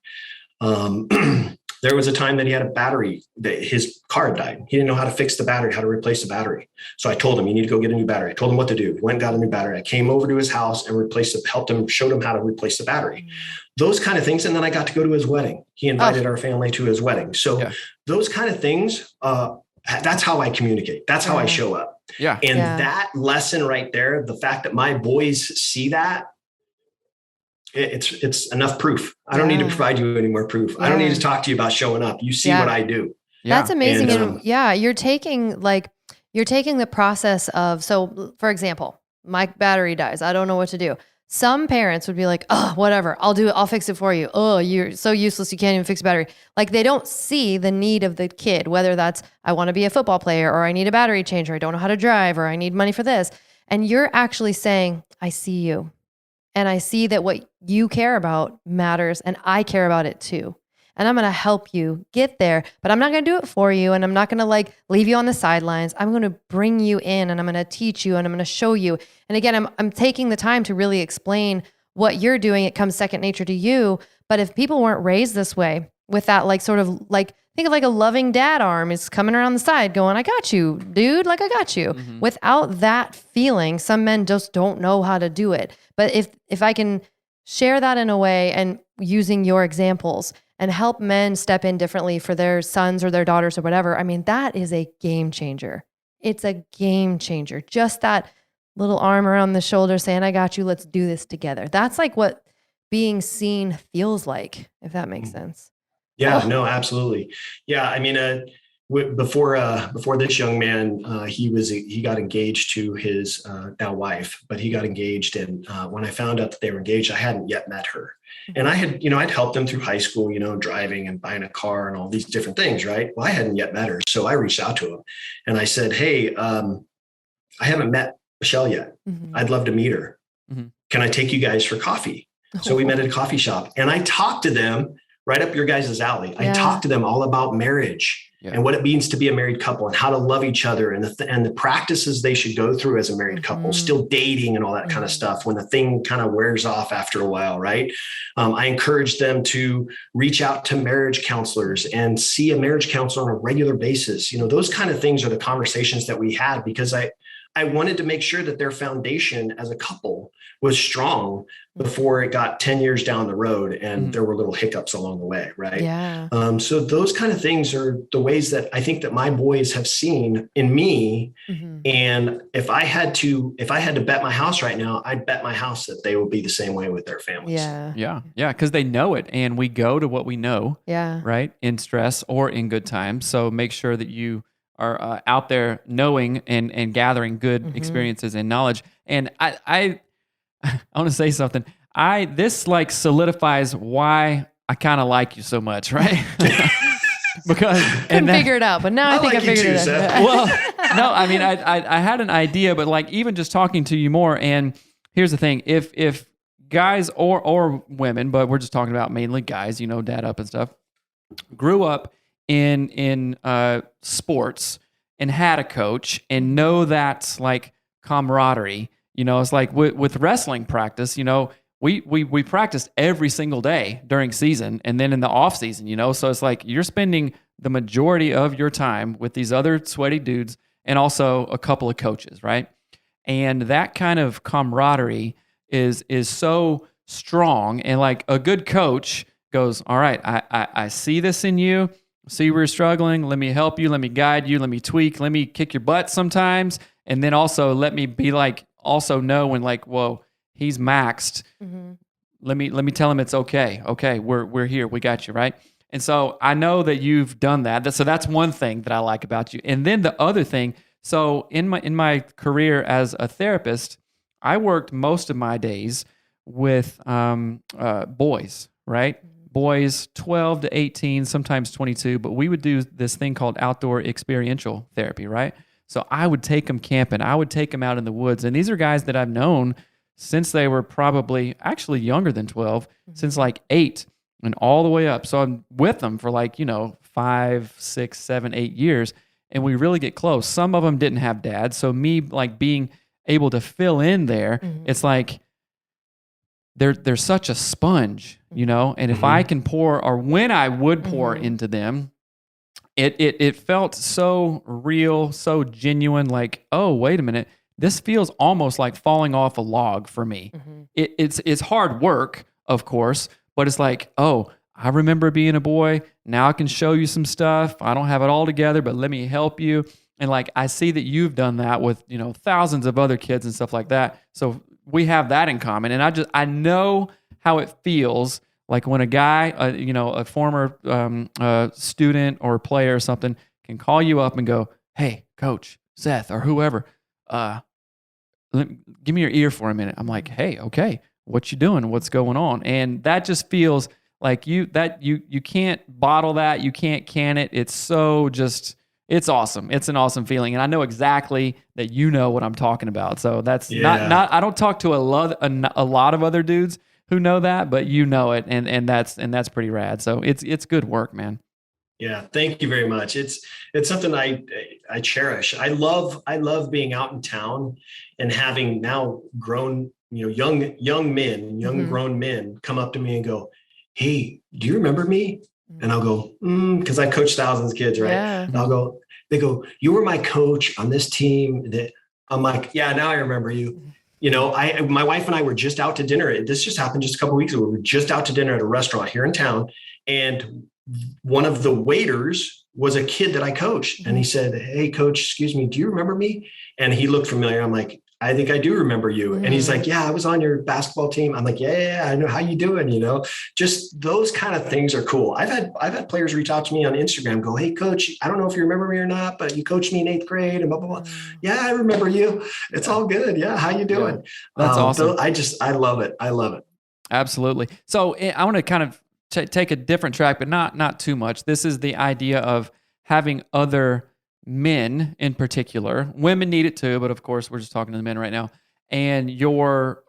There was a time that he had a battery that his car had died. He didn't know how to fix the battery, how to replace the battery. So I told him, you need to go get a new battery. I told him what to do. He went and got a new battery. I came over to his house and helped him, showed him how to replace the battery. Those kind of things. And then I got to go to his wedding. He invited our family to his wedding. So those kind of things, that's how I communicate. That's how I show up. And that lesson right there, the fact that my boys see that, it's enough proof. I don't need to provide you any more proof. I don't need to talk to you about showing up. You see what I do. That's amazing. And you're taking the process of, so for example, my battery dies. I don't know what to do. Some parents would be like, oh, whatever, I'll do it. I'll fix it for you. Oh, you're so useless. You can't even fix a battery. Like they don't see the need of the kid, whether that's, I want to be a football player, or I need a battery changer. I don't know how to drive, or I need money for this. And you're actually saying, I see you. And I see that what you care about matters, and I care about it too. And I'm going to help you get there, but I'm not going to do it for you. And I'm not going to leave you on the sidelines. I'm going to bring you in, and I'm going to teach you, and I'm going to show you. And again, I'm taking the time to really explain what you're doing. It comes second nature to you. But if people weren't raised this way, with that, think of a loving dad arm is coming around the side going, I got you, dude. I got you. Without that feeling, some men just don't know how to do it. But if I can share that in a way, and using your examples, and help men step in differently for their sons or their daughters or whatever, I mean, that is a game changer. It's a game changer. Just that little arm around the shoulder saying, I got you, let's do this together. That's what being seen feels like, if that makes sense. Yeah, no, absolutely. Yeah. I mean, before this young man, he got engaged to his now wife, but he got engaged. And when I found out that they were engaged, I hadn't yet met her. And I'd helped them through high school, driving and buying a car and all these different things. Right. Well, I hadn't yet met her. So I reached out to him and I said, hey, I haven't met Michelle yet. I'd love to meet her. Can I take you guys for coffee? So we met at a coffee shop, and I talked to them right up your guys' alley. I talked to them all about marriage and what it means to be a married couple, and how to love each other, and the practices they should go through as a married couple, still dating and all that kind of stuff when the thing kind of wears off after a while, right? I encouraged them to reach out to marriage counselors and see a marriage counselor on a regular basis. Those kind of things are the conversations that we had, because I wanted to make sure that their foundation as a couple was strong before it got 10 years down the road and there were little hiccups along the way. Right. Yeah. So those kind of things are the ways that I think that my boys have seen in me. And if I had to bet my house right now, I'd bet my house that they will be the same way with their families. Yeah. Yeah. Yeah. Cause they know it, and we go to what we know. Yeah. Right. In stress or in good times. So make sure that you are out there knowing and gathering good experiences and knowledge. And I I want to say something. This like solidifies why I kind of like you so much, right? Because couldn't figure it out, but now I think like I figured it out. Well, no, I mean, I had an idea, but like even just talking to you more. And here's the thing: if guys or women, but we're just talking about mainly guys, dad up and stuff, grew up in sports and had a coach and know that like camaraderie. It's like with wrestling practice. We practiced every single day during season and then in the off season, so it's like you're spending the majority of your time with these other sweaty dudes and also a couple of coaches, right? And that kind of camaraderie is so strong. And like a good coach goes, all right, I see this in you, see where you're struggling. Let me help you. Let me guide you. Let me tweak. Let me kick your butt sometimes. And then also let me be like, also know when like, whoa, he's maxed. Mm-hmm. Let me tell him it's okay. Okay, we're here. We got you, right? And so I know that you've done that. So that's one thing that I like about you. And then the other thing, so in my career as a therapist, I worked most of my days with boys, right? Mm-hmm. Boys 12 to 18, sometimes 22, but we would do this thing called outdoor experiential therapy, right? So I would take them camping. I would take them out in the woods. And these are guys that I've known since they were probably actually younger than 12, since like 8 and all the way up. So I'm with them for like, 5, 6, 7, 8 years. And we really get close. Some of them didn't have dads. So me like being able to fill in there, it's like they're such a sponge, and if I can pour, or when I would pour into them, it felt so real, so genuine, like, oh, wait a minute. This feels almost like falling off a log for me. Mm-hmm. It's hard work, of course, but it's like, oh, I remember being a boy. Now I can show you some stuff. I don't have it all together, but let me help you. And like, I see that you've done that with, thousands of other kids and stuff like that. So we have that in common. And I know how it feels like when a guy, a former student or player or something can call you up and go, hey, Coach Seth or whoever, give me your ear for a minute. I'm like, hey, okay, what you doing? What's going on? And that just feels like you can't bottle that. You can't can it. It's so it's awesome. It's an awesome feeling. And I know exactly that you know what I'm talking about. So that's not I don't talk to a lot of other dudes who know that, but you know it. And that's pretty rad. So it's good work, man. Yeah, thank you very much. It's something I cherish. I love being out in town and having now grown, young men, grown men come up to me and go, hey, do you remember me? And I'll go, because I coach thousands of kids, right? Yeah. And they go, you were my coach on this team. That I'm like, yeah, now I remember you. My wife and I were just out to dinner. This just happened just a couple of weeks ago. We were just out to dinner at a restaurant here in town, and one of the waiters was a kid that I coached. And he said, hey, Coach, excuse me, do you remember me? And he looked familiar. I'm like, I think I do remember you. And he's like, yeah, I was on your basketball team. I'm like, yeah, I know. How you doing? Just those kind of things are cool. I've had players reach out to me on Instagram, go, hey, Coach, I don't know if you remember me or not, but you coached me in 8th grade and blah, blah, blah. Yeah, I remember you. It's all good. Yeah. How you doing? Yeah. That's awesome. I love it. I love it. Absolutely. So I want to kind of take a different track, but not too much. This is the idea of having other men in particular. Women need it too, but of course we're just talking to the men right now. And your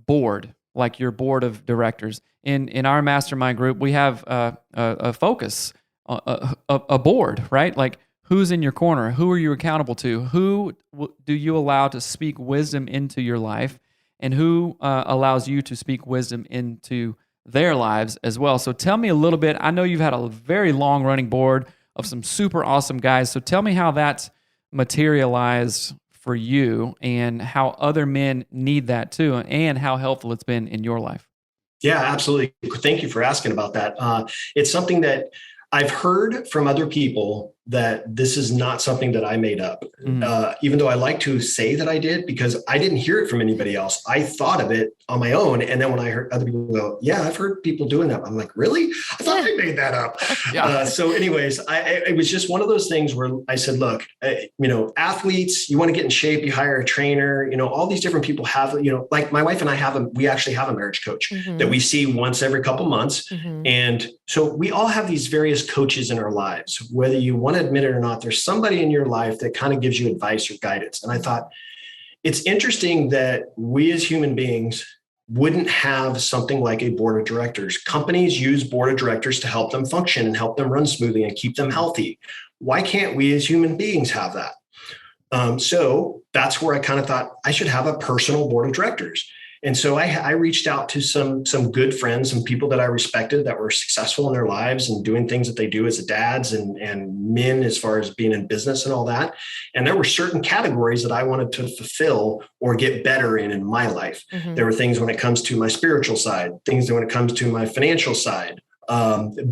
board, like your board of directors. In our mastermind group, we have a focus, a board, right? Like who's in your corner? Who are you accountable to? Who do you allow to speak wisdom into your life? And who allows you to speak wisdom into their lives as well? So tell me a little bit. I know you've had a very long running board of some super awesome guys. So tell me how that's materialized for you and how other men need that too, and how helpful it's been in your life. Yeah, absolutely. Thank you for asking about that. It's something that I've heard from other people that this is not something that I made up. Mhm. Even though I like to say that I did, because I didn't hear it from anybody else. I thought of it on my own. And then when I heard other people go, yeah, I've heard people doing that. I'm like, really? I thought I made that up. Yeah. So anyways, it was just one of those things where I said, look, athletes, you want to get in shape, you hire a trainer, all these different people have, like my wife and I we actually have a marriage coach that we see once every couple months. And so we all have these various coaches in our lives, whether you want to admit it or not. There's somebody in your life that kind of gives you advice or guidance. And I thought it's interesting that we as human beings wouldn't have something like a board of directors. Companies use board of directors to help them function and help them run smoothly and keep them healthy. Why can't we as human beings have that? So that's where I kind of thought I should have a personal board of directors. And so I reached out to some good friends, some people that I respected that were successful in their lives and doing things that they do as dads and men as far as being in business and all that. And there were certain categories that I wanted to fulfill or get better in my life. There were things when it comes to my spiritual side, things when it comes to my financial side,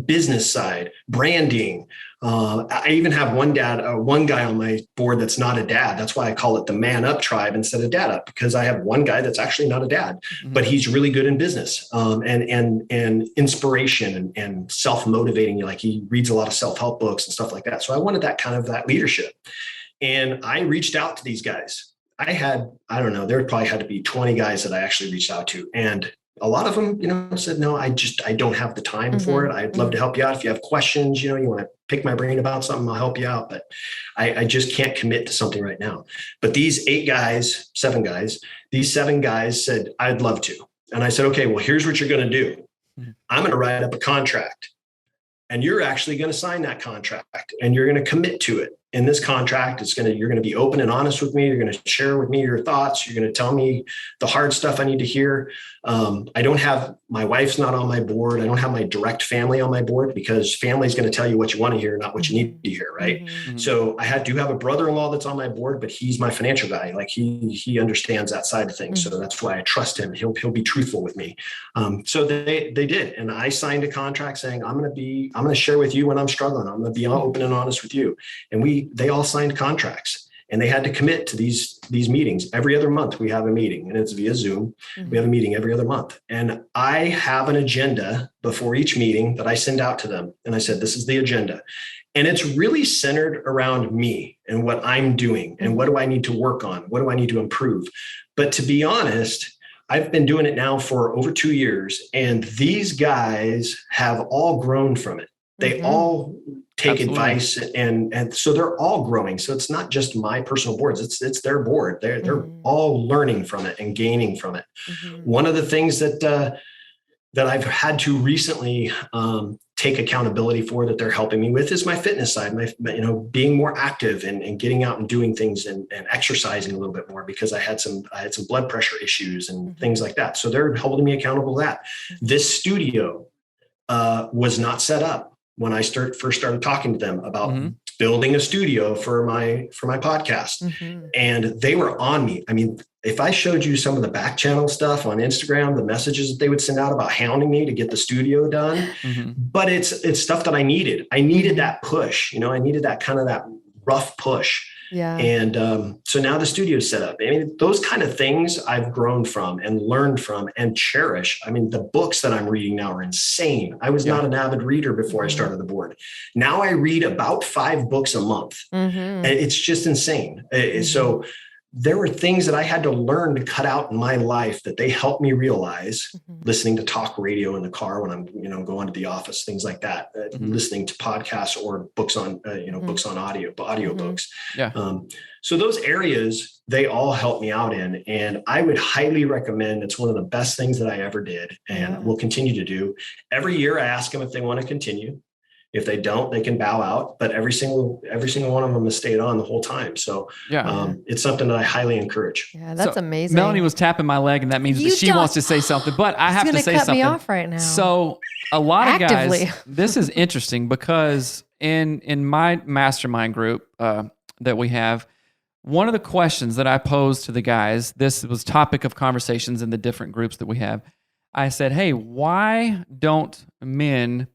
business side, branding. I even have one guy on my board that's not a dad. That's why I call it the man up tribe instead of dad up, because I have one guy that's actually not a dad, but he's really good in business, and inspiration and self-motivating. Like he reads a lot of self-help books and stuff like that. So I wanted that leadership. And I reached out to these guys. I don't know, there probably had to be 20 guys that I actually reached out to. And a lot of them, said, no, I don't have the time for it. I'd love to help you out. If you have questions, you want to pick my brain about something, I'll help you out. But I just can't commit to something right now. But these 7 guys said, I'd love to. And I said, okay, well, here's what you're going to do. I'm going to write up a contract. And you're actually going to sign that contract and you're going to commit to it. In this contract, you're going to be open and honest with me. You're going to share with me your thoughts. You're going to tell me the hard stuff I need to hear. My wife's not on my board. I don't have my direct family on my board because family is going to tell you what you want to hear, not what you need to hear. Right. So I do have a brother-in-law that's on my board, but he's my financial guy. Like he understands that side of things. So that's why I trust him. He'll be truthful with me. So they did. And I signed a contract saying, I'm going to share with you when I'm struggling. I'm going to be open and honest with you. And they all signed contracts. And they had to commit to these meetings. Every other month we have a meeting, and it's via Zoom. We have a meeting every other month. And I have an agenda before each meeting that I send out to them. And I said, this is the agenda. And it's really centered around me and what I'm doing and what do I need to work on? What do I need to improve? But to be honest, I've been doing it now for over 2 years, and these guys have all grown from it. They all take advice and so they're all growing. So it's not just my personal boards. It's their board. They're all learning from it and gaining from it. One of the things that I've had to recently take accountability for that they're helping me with is my fitness side, being more active and getting out and doing things and exercising a little bit more because I had some blood pressure issues and things like that. So they're holding me accountable to that. This studio was not set up when I first started talking to them about building a studio for my podcast. And they were on me. I mean, if I showed you some of the back channel stuff on Instagram, the messages that they would send out about hounding me to get the studio done, but it's stuff that I needed. I needed that push, I needed that kind of that rough push. Yeah. And so now the studio is set up. I mean, those kind of things I've grown from and learned from and cherish. I mean, the books that I'm reading now are insane. I was not an avid reader before I started the board. Now I read about 5 books a month. And it's just insane. So there were things that I had to learn to cut out in my life that they helped me realize, listening to talk radio in the car when I'm, going to the office, things like that, listening to podcasts or books on, books on audio books. Yeah. So those areas, they all help me out in, and I would highly recommend. It's one of the best things that I ever did and will continue to do. Every year I ask them if they want to continue. If they don't, they can bow out, but every single one of them has stayed on the whole time. So it's something that I highly encourage. Yeah, that's amazing. Melanie was tapping my leg, and that means that she wants to say something, but I have to say something. Me off right now. So a lot of guys, this is interesting because in my mastermind group that we have, one of the questions that I posed to the guys, this was topic of conversations in the different groups that we have. I said, hey, why don't men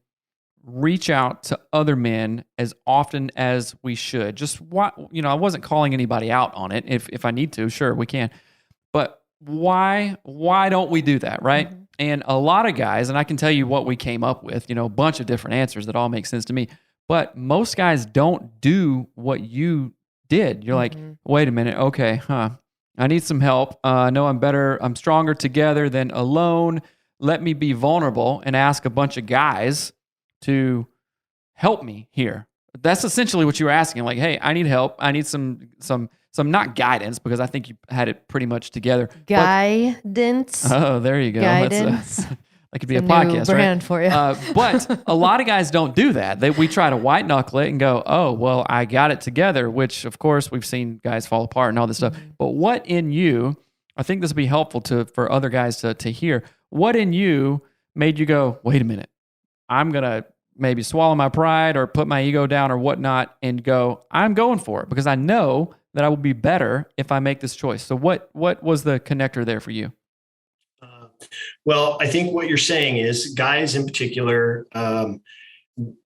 reach out to other men as often as we should? Just why, I wasn't calling anybody out on it. If I need to, sure, we can. But why don't we do that, right? Mm-hmm. And a lot of guys, and I can tell you what we came up with, a bunch of different answers that all make sense to me. But most guys don't do what you did. You're like, wait a minute, okay, I need some help. No, I'm stronger together than alone. Let me be vulnerable and ask a bunch of guys to help me here. That's essentially what you were asking. Like, hey, I need help. I need some not guidance, because I think you had it pretty much together. Guidance. Oh, there you go. Guidance. That could be It's a new podcast, brand right? for you. But a lot of guys don't do that. We try to white knuckle it and go, oh, well, I got it together, which of course we've seen guys fall apart and all this stuff. But what in you, I think this would be helpful for other guys to hear, what in you made you go, wait a minute, I'm going to maybe swallow my pride or put my ego down or whatnot and go, I'm going for it because I know that I will be better if I make this choice. So what was the connector there for you? Well, I think what you're saying is guys in particular,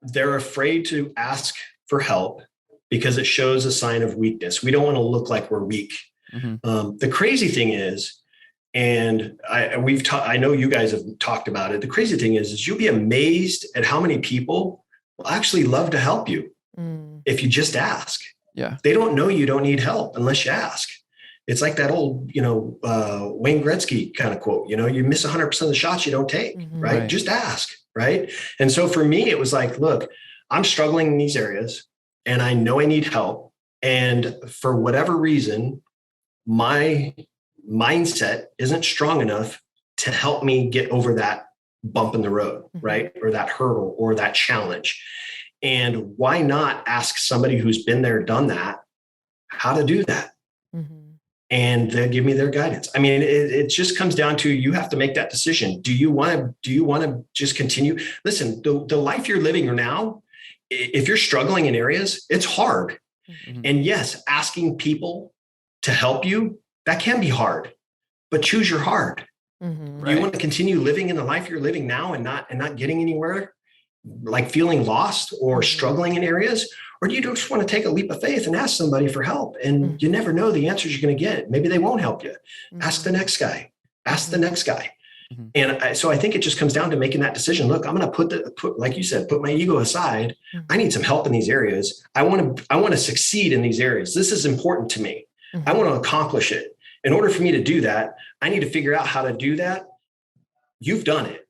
they're afraid to ask for help because it shows a sign of weakness. We don't want to look like we're weak. The crazy thing is, and I know you guys have talked about it. The crazy thing is you'll be amazed at how many people will actually love to help you if you just ask. Yeah. They don't know you don't need help unless you ask. It's like that old, Wayne Gretzky kind of quote, you miss 100% of the shots you don't take, right? Just ask, right? And so for me, it was like, look, I'm struggling in these areas and I know I need help. And for whatever reason, my mindset isn't strong enough to help me get over that bump in the road, right? Or that hurdle or that challenge. And why not ask somebody who's been there, done that, how to do that? And they'll give me their guidance. I mean, it just comes down to, you have to make that decision. Do you want to just continue? Listen, the life you're living now, if you're struggling in areas, it's hard. And yes, asking people to help you, that can be hard, but choose your heart. Do you want to continue living in the life you're living now and not getting anywhere, like feeling lost or struggling in areas? Or do you just want to take a leap of faith and ask somebody for help? And you never know the answers you're going to get. Maybe they won't help you. Ask the next guy. Ask the next guy. And so I think it just comes down to making that decision. Look, I'm going to put, like you said, put my ego aside. I need some help in these areas. I want to succeed in these areas. This is important to me. I want to accomplish it. In order for me to do that, I need to figure out how to do that. You've done it.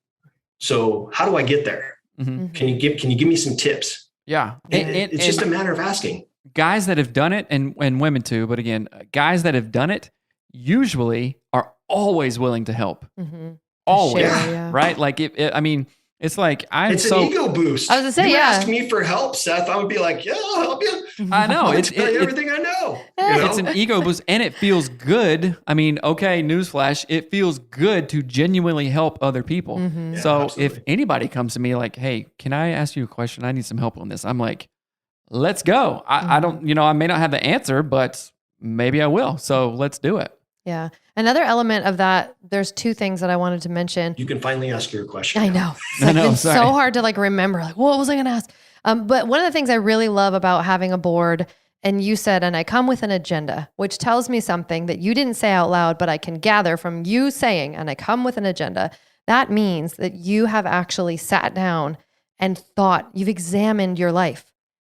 So how do I get there? Can you give me some tips? Yeah. It's just a matter of asking. Guys that have done it, and women too, but again, guys that have done it usually are always willing to help. Always. Right? Like, it's like, it's an ego boost. I was going to say, you ask me for help, Seth, I would be like, yeah, I'll help you. I know. I'll tell you everything I know. It's an ego boost and it feels good. I mean, okay, newsflash, it feels good to genuinely help other people. So absolutely. if anybody comes to me like, hey, can I ask you a question? I need some help on this. I'm like, let's go. I don't, I may not have the answer, but maybe I will. So let's do it. Yeah. Another element of that, there's two things that I wanted to mention. You can finally ask your question. I know. It's so hard to remember, what was I going to ask? But one of the things I really love about having a board, and you said, and I come with an agenda, which tells me something that you didn't say out loud, but I can gather from you saying, and I come with an agenda. That means that you have actually sat down and thought, you've examined your life.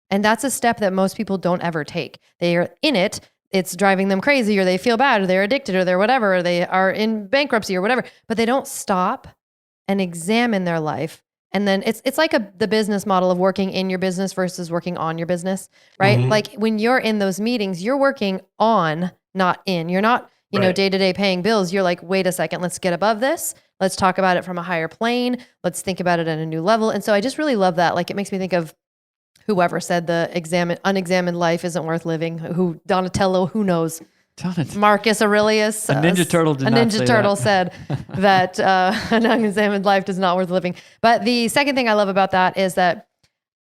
And that's a step that most people don't ever take. They are in it. It's driving them crazy, or they feel bad, or they're addicted, or they're whatever, or they are in bankruptcy or whatever, but they don't stop and examine their life. And then it's like the business model of working in your business versus working on your business, right? Like when you're in those meetings, you're working on, not in. You're not, day-to-day paying bills. You're like, wait a second, let's get above this. Let's talk about it from a higher plane. Let's think about it at a new level. And so I just really love that. Like, it makes me think of whoever said the unexamined life isn't worth living. Donatello, who knows? Marcus Aurelius, a Ninja Turtle said that an unexamined life is not worth living. But the second thing I love about that is that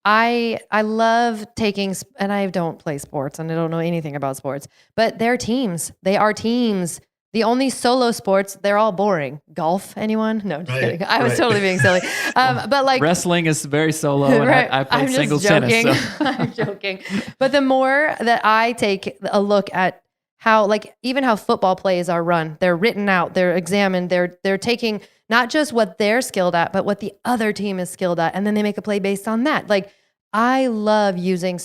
I love taking, and I don't play sports and I don't know anything about sports, but they're teams. They are teams The only solo sports, they're all boring. Golf, anyone? No, just kidding. I was totally being silly. But like wrestling is very solo, and right, I played I'm singles just joking. tennis. So. I'm joking. But the more that I take a look at how, like, even how football plays are run, they're written out, they're examined, they're taking not just what they're skilled at, but what the other team is skilled at, and then they make a play based on that. Like, I love using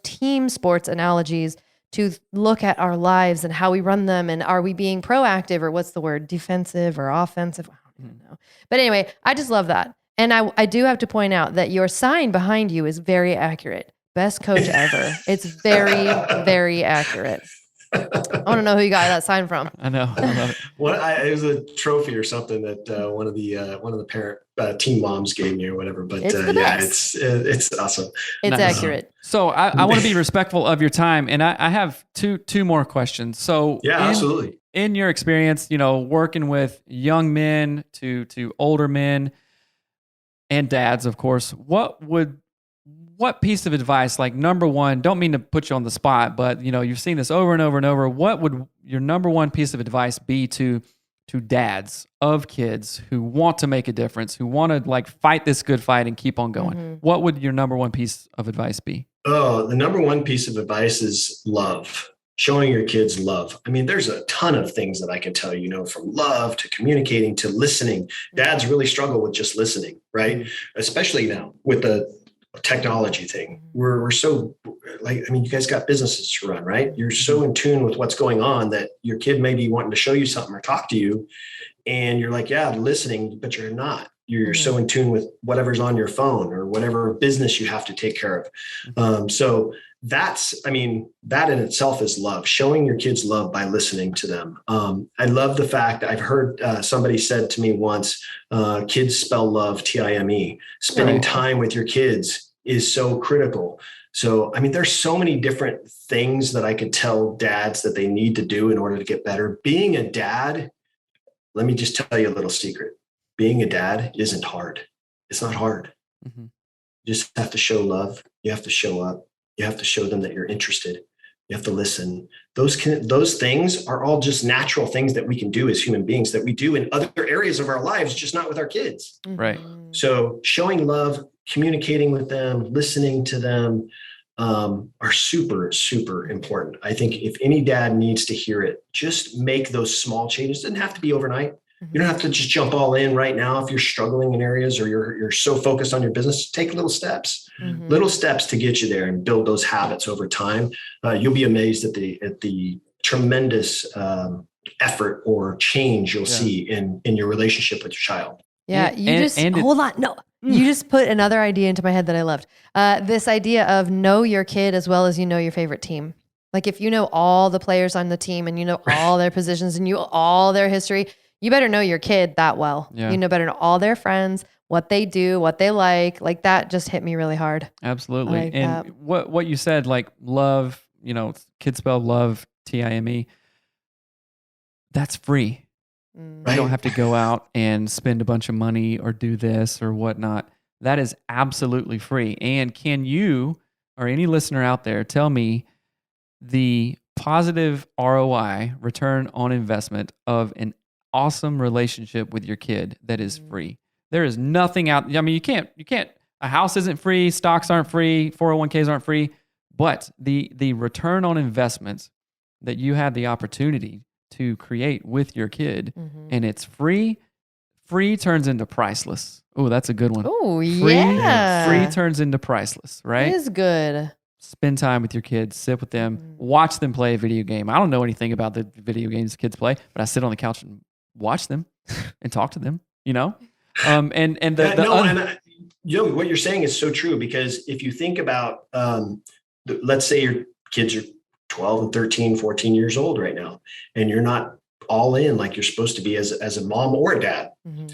team sports analogies to look at our lives and how we run them, and are we being proactive, or what's the word, defensive or offensive? I don't even know. But anyway, I just love that. And I do have to point out that your sign behind you is very accurate. Best coach ever. It's very, very accurate. I want to know who you got that sign from. I know. I love it. It was a trophy or something that one of the parent team moms gave me or whatever. But it's awesome. It's accurate. So I want to be respectful of your time, and I have two more questions. So absolutely. In your experience, working with young men to older men and dads, of course, what piece of advice, like number one, don't mean to put you on the spot, but you've seen this over and over and over. What would your number one piece of advice be to dads of kids who want to make a difference, who want to like fight this good fight and keep on going? Mm-hmm. What would your number one piece of advice be? Oh, the number one piece of advice is love. Showing your kids love. I mean, there's a ton of things that I can tell you, from love to communicating to listening. Dads really struggle with just listening, right? Mm-hmm. Especially now with the technology thing. We're so you guys got businesses to run, right? You're so in tune with what's going on that your kid may be wanting to show you something or talk to you, and you're like, yeah, I'm listening, but you're not. You're so in tune with whatever's on your phone or whatever business you have to take care of. So that in itself is love, showing your kids love by listening to them. I love the fact that I've heard somebody said to me once, kids spell love, Time. Spending time with your kids is so critical. So, there's so many different things that I could tell dads that they need to do in order to get better. Being a dad, let me just tell you a little secret. Being a dad isn't hard. It's not hard. Mm-hmm. You just have to show love. You have to show up. You have to show them that you're interested. You have to listen. Those things are all just natural things that we can do as human beings that we do in other areas of our lives, just not with our kids. Right. So showing love, communicating with them, listening to them are super, super important. I think if any dad needs to hear it, just make those small changes. It doesn't have to be overnight. You don't have to just jump all in right now. If you're struggling in areas or you're so focused on your business, take little steps to get you there and build those habits over time. You'll be amazed at the tremendous effort or change you'll see in your relationship with your child. Yeah. Hold on. No, you just put another idea into my head that I loved. This idea of know your kid as well as you know your favorite team. Like if you know all the players on the team and you know all their positions and you know all their history, you better know your kid that well. Yeah. You better know all their friends, what they do, what they like. Like that just hit me really hard. Absolutely. Like and that. What you said, like love, kids spell love, Time. That's free. Right. You don't have to go out and spend a bunch of money or do this or whatnot. That is absolutely free. And can you or any listener out there tell me the positive ROI, return on investment of an awesome relationship with your kid that is free? There is nothing out. You can't, a house isn't free. Stocks aren't free. 401ks aren't free, but the return on investments that you have the opportunity to create with your kid and it's free turns into priceless. Oh, that's a good one. Oh, yeah. Free turns into priceless, right? It is good. Spend time with your kids, sit with them, watch them play a video game. I don't know anything about the video games kids play, but I sit on the couch and watch them and talk to them, what you're saying is so true, because if you think about, let's say your kids are 12 and 13, 14 years old right now, and you're not all in like you're supposed to be as a mom or a dad. Mm-hmm.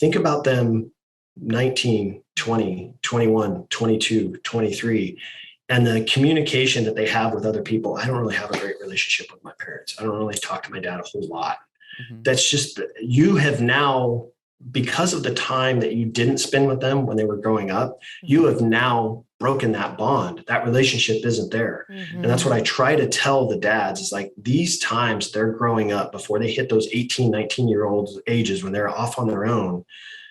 Think about them 19, 20, 21, 22, 23, and the communication that they have with other people. I don't really have a great relationship with my parents. I don't really talk to my dad a whole lot. Mm-hmm. That's just, you have now, because of the time that you didn't spend with them when they were growing up, you have now broken that bond. That relationship isn't there. And that's what I try to tell the dads is like these times they're growing up before they hit those 18, 19-year-old ages when they're off on their own.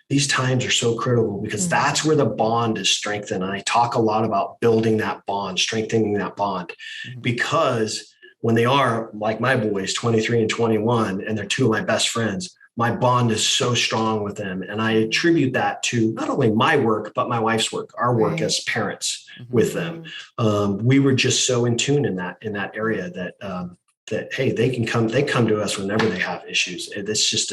These times are so critical because that's where the bond is strengthened. And I talk a lot about building that bond, strengthening that bond, because when they are like my boys, 23 and 21, and they're two of my best friends, my bond is so strong with them. And I attribute that to not only my work, but my wife's work, our work as parents with them. We were just so in tune in that area that, hey, they come to us whenever they have issues. It's just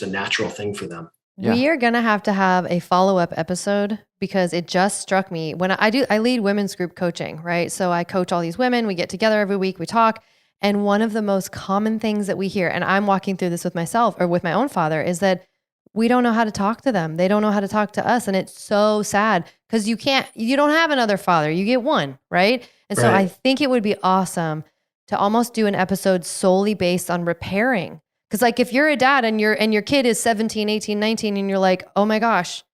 a natural thing for them. Yeah. We are going to have a follow-up episode because it just struck me when I lead women's group coaching, right? So I coach all these women, we get together every week, we talk. And one of the most common things that we hear, and I'm walking through this with myself or with my own father, is that we don't know how to talk to them. They don't know how to talk to us. And it's so sad because you don't have another father. You get one, right? And so I think it would be awesome to almost do an episode solely based on repairing. Because like if you're a dad and your kid is 17, 18, 19, and you're like, oh my gosh,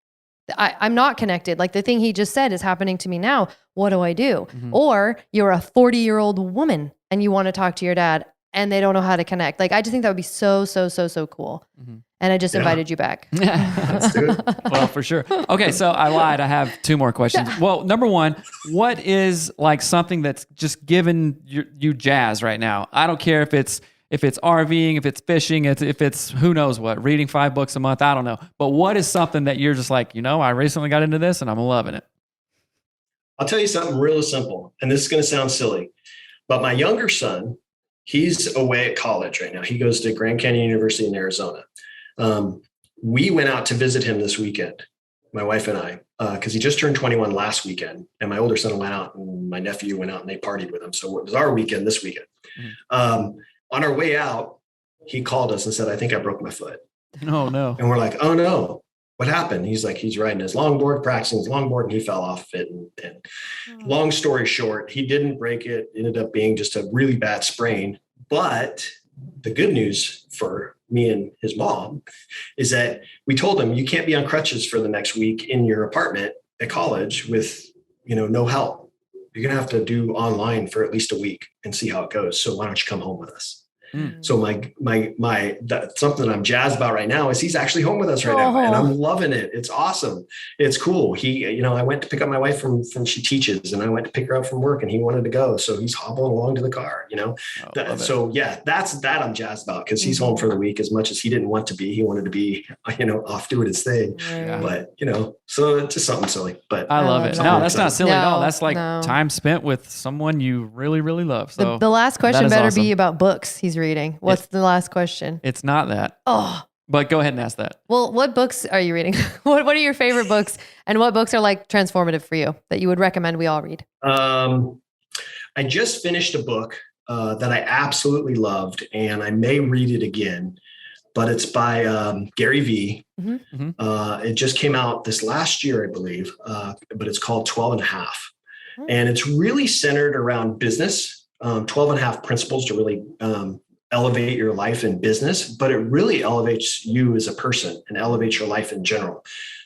I'm not connected. Like the thing he just said is happening to me now. What do I do? Or you're a 40-year-old woman and you want to talk to your dad and they don't know how to connect. Like, I just think that would be so, so, so, so cool. And I just invited you back. Let's do it. Well, for sure. Okay. So I lied. I have two more questions. Well, number one, what is like something that's just giving you jazz right now? I don't care if it's RVing, if it's fishing, if it's who knows what, reading 5 books a month, I don't know. But what is something that you're just like, I recently got into this and I'm loving it? I'll tell you something real simple, and this is going to sound silly, but my younger son, he's away at college right now. He goes to Grand Canyon University in Arizona. We went out to visit him this weekend, my wife and I, because he just turned 21 last weekend, and my older son went out and my nephew went out and they partied with him. So it was our weekend this weekend. On our way out, he called us and said, I think I broke my foot. Oh, no. And we're like, oh, no. What happened? He's like, he's riding his longboard, practicing his longboard, and he fell off it. And long story short, he didn't break it. It ended up being just a really bad sprain. But the good news for me and his mom is that we told him, you can't be on crutches for the next week in your apartment at college with, no help. You're going to have to do online for at least a week and see how it goes. So why don't you come home with us? So that's something I'm jazzed about right now is he's actually home with us right now, and I'm loving it. It's awesome. It's cool. He, I went to pick up my wife from she teaches, and I went to pick her up from work, and he wanted to go. So he's hobbling along to the car, that's I'm jazzed about because he's home for the week as much as he didn't want to be. He wanted to be, off doing his thing, but so it's just something silly, but I love it. No, that's not silly at all. That's like time spent with someone you really, really love. So the last question better be about books he's reading. What's the last question? It's not that. Oh. But go ahead and ask that. Well, what books are you reading? What are your favorite books, and what books are like transformative for you that you would recommend we all read? I just finished a book that I absolutely loved, and I may read it again, but it's by Gary Vee. It just came out this last year, I believe, but it's called 12 and a half. And it's really centered around business. 12 and a half principles to really elevate your life in business, but it really elevates you as a person and elevates your life in general.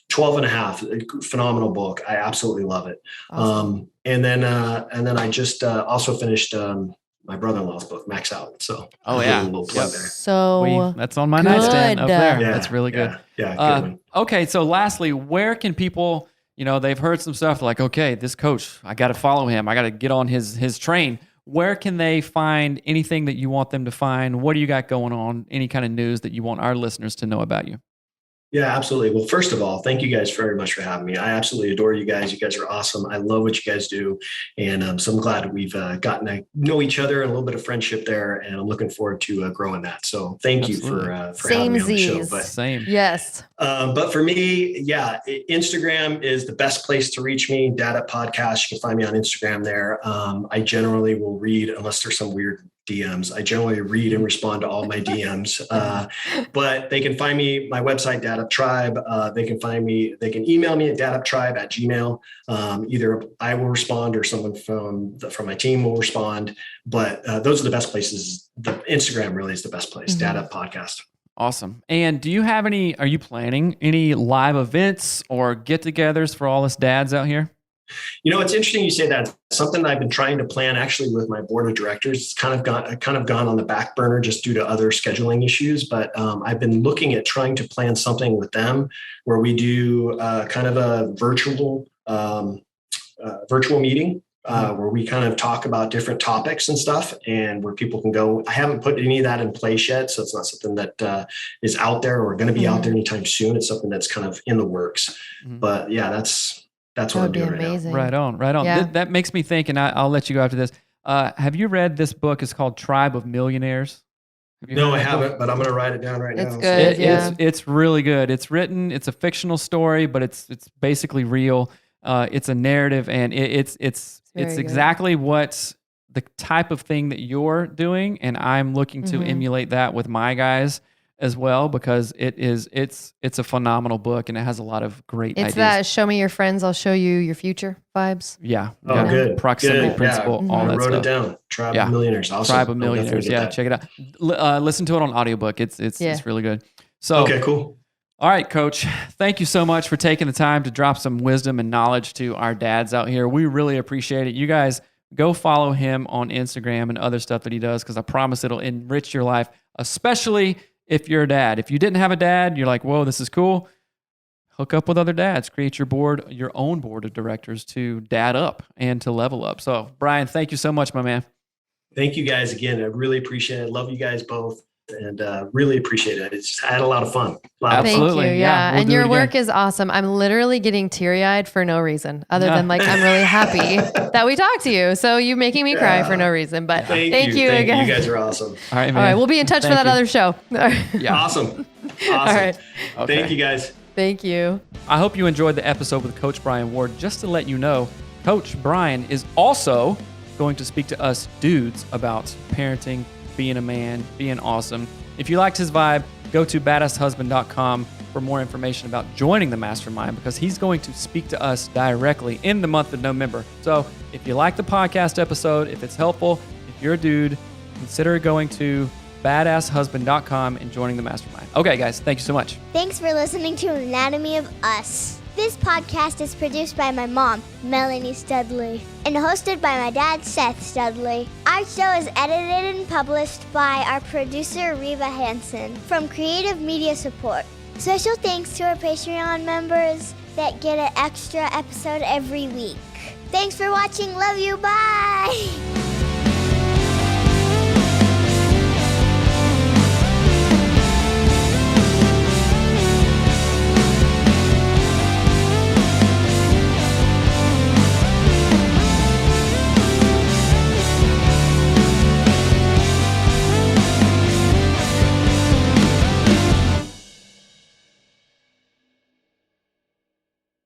12 and a half, phenomenal book. I absolutely love it. Awesome. And then I just also finished my brother-in-law's book, Max Out. So a little plug there. So that's on my nightstand up there. Yeah, that's really good. Yeah. Okay. So lastly, where can people, they've heard some stuff like, okay, this coach, I got to follow him. I got to get on his train. Where can they find anything that you want them to find? What do you got going on? Any kind of news that you want our listeners to know about you? Yeah, absolutely. Well, first of all, thank you guys very much for having me. I absolutely adore you guys. You guys are awesome. I love what you guys do. And so I'm glad we've gotten to know each other and a little bit of friendship there. And I'm looking forward to growing that. So thank you for having me on the show. But, Same. Yes. But for me, Instagram is the best place to reach me. Dad Up Podcast. You can find me on Instagram there. I generally will read, unless there's some weird DMs. I generally read and respond to all my DMs, but they can find me, my website, Dad Up Tribe. They can find me, they can email me at daduptribe@gmail. Either I will respond or someone from my team will respond, but those are the best places. The Instagram really is the best place, Dad Up Podcast. Awesome. And do you have are you planning any live events or get-togethers for all us dads out here? It's interesting you say that. Something I've been trying to plan actually with my board of directors. It's kind of gone on the back burner just due to other scheduling issues. But I've been looking at trying to plan something with them where we do kind of a virtual meeting where we kind of talk about different topics and stuff, and where people can go. I haven't put any of that in place yet, so it's not something that is out there or going to be out there anytime soon. It's something that's kind of in the works. But yeah, that's what I'm doing amazing. Right on. Yeah. That makes me think, and I'll let you go after this. Have you read this book? It's called Tribe of Millionaires. No, I haven't, but I'm going to write it down right now. It's good. It's really good. It's a fictional story, but it's basically real. It's a narrative, and it's exactly what the type of thing that you're doing, and I'm looking to emulate that with my guys as well, because it's a phenomenal book, and it has a lot of great ideas. It's that show me your friends, I'll show you your future vibes. Yeah. Oh, good. Proximity good. principle, all that I wrote stuff. it down. Tribe of Millionaires. Awesome. Tribe of Millionaires. Yeah, check it out. Listen to it on audiobook. It's really good. So okay, cool. All right, Coach. Thank you so much for taking the time to drop some wisdom and knowledge to our dads out here. We really appreciate it. You guys go follow him on Instagram and other stuff that he does, because I promise it'll enrich your life, especially if you're a dad. If you didn't have a dad, you're like, whoa, this is cool. Hook up with other dads. Create your own board of directors to dad up and to level up. So, Bryan, thank you so much, my man. Thank you guys again. I really appreciate it. Love you guys both, and really appreciate it. I had a lot of fun. Absolutely. Thank you. Yeah. We'll and your work is awesome. I'm literally getting teary-eyed for no reason other than I'm really happy that we talked to you. So you making me cry for no reason, but thank you again. You guys are awesome. All right, man. All right. We'll be in touch for that other show. Yeah. Awesome. All right. Okay. Thank you guys. Thank you. I hope you enjoyed the episode with Coach Bryan Ward. Just to let you know, Coach Bryan is also going to speak to us dudes about parenting, being a man, being awesome. If you liked his vibe, go to badasshusband.com for more information about joining the mastermind, because he's going to speak to us directly in the month of November. So if you like the podcast episode, if it's helpful, if you're a dude, consider going to badasshusband.com and joining the mastermind. Okay, guys, thank you so much. Thanks for listening to Anatomy of Us. This podcast is produced by my mom, Melanie Studley, and hosted by my dad, Seth Studley. Our show is edited and published by our producer, Reva Hansen, from Creative Media Support. Special thanks to our Patreon members that get an extra episode every week. Thanks for watching. Love you. Bye.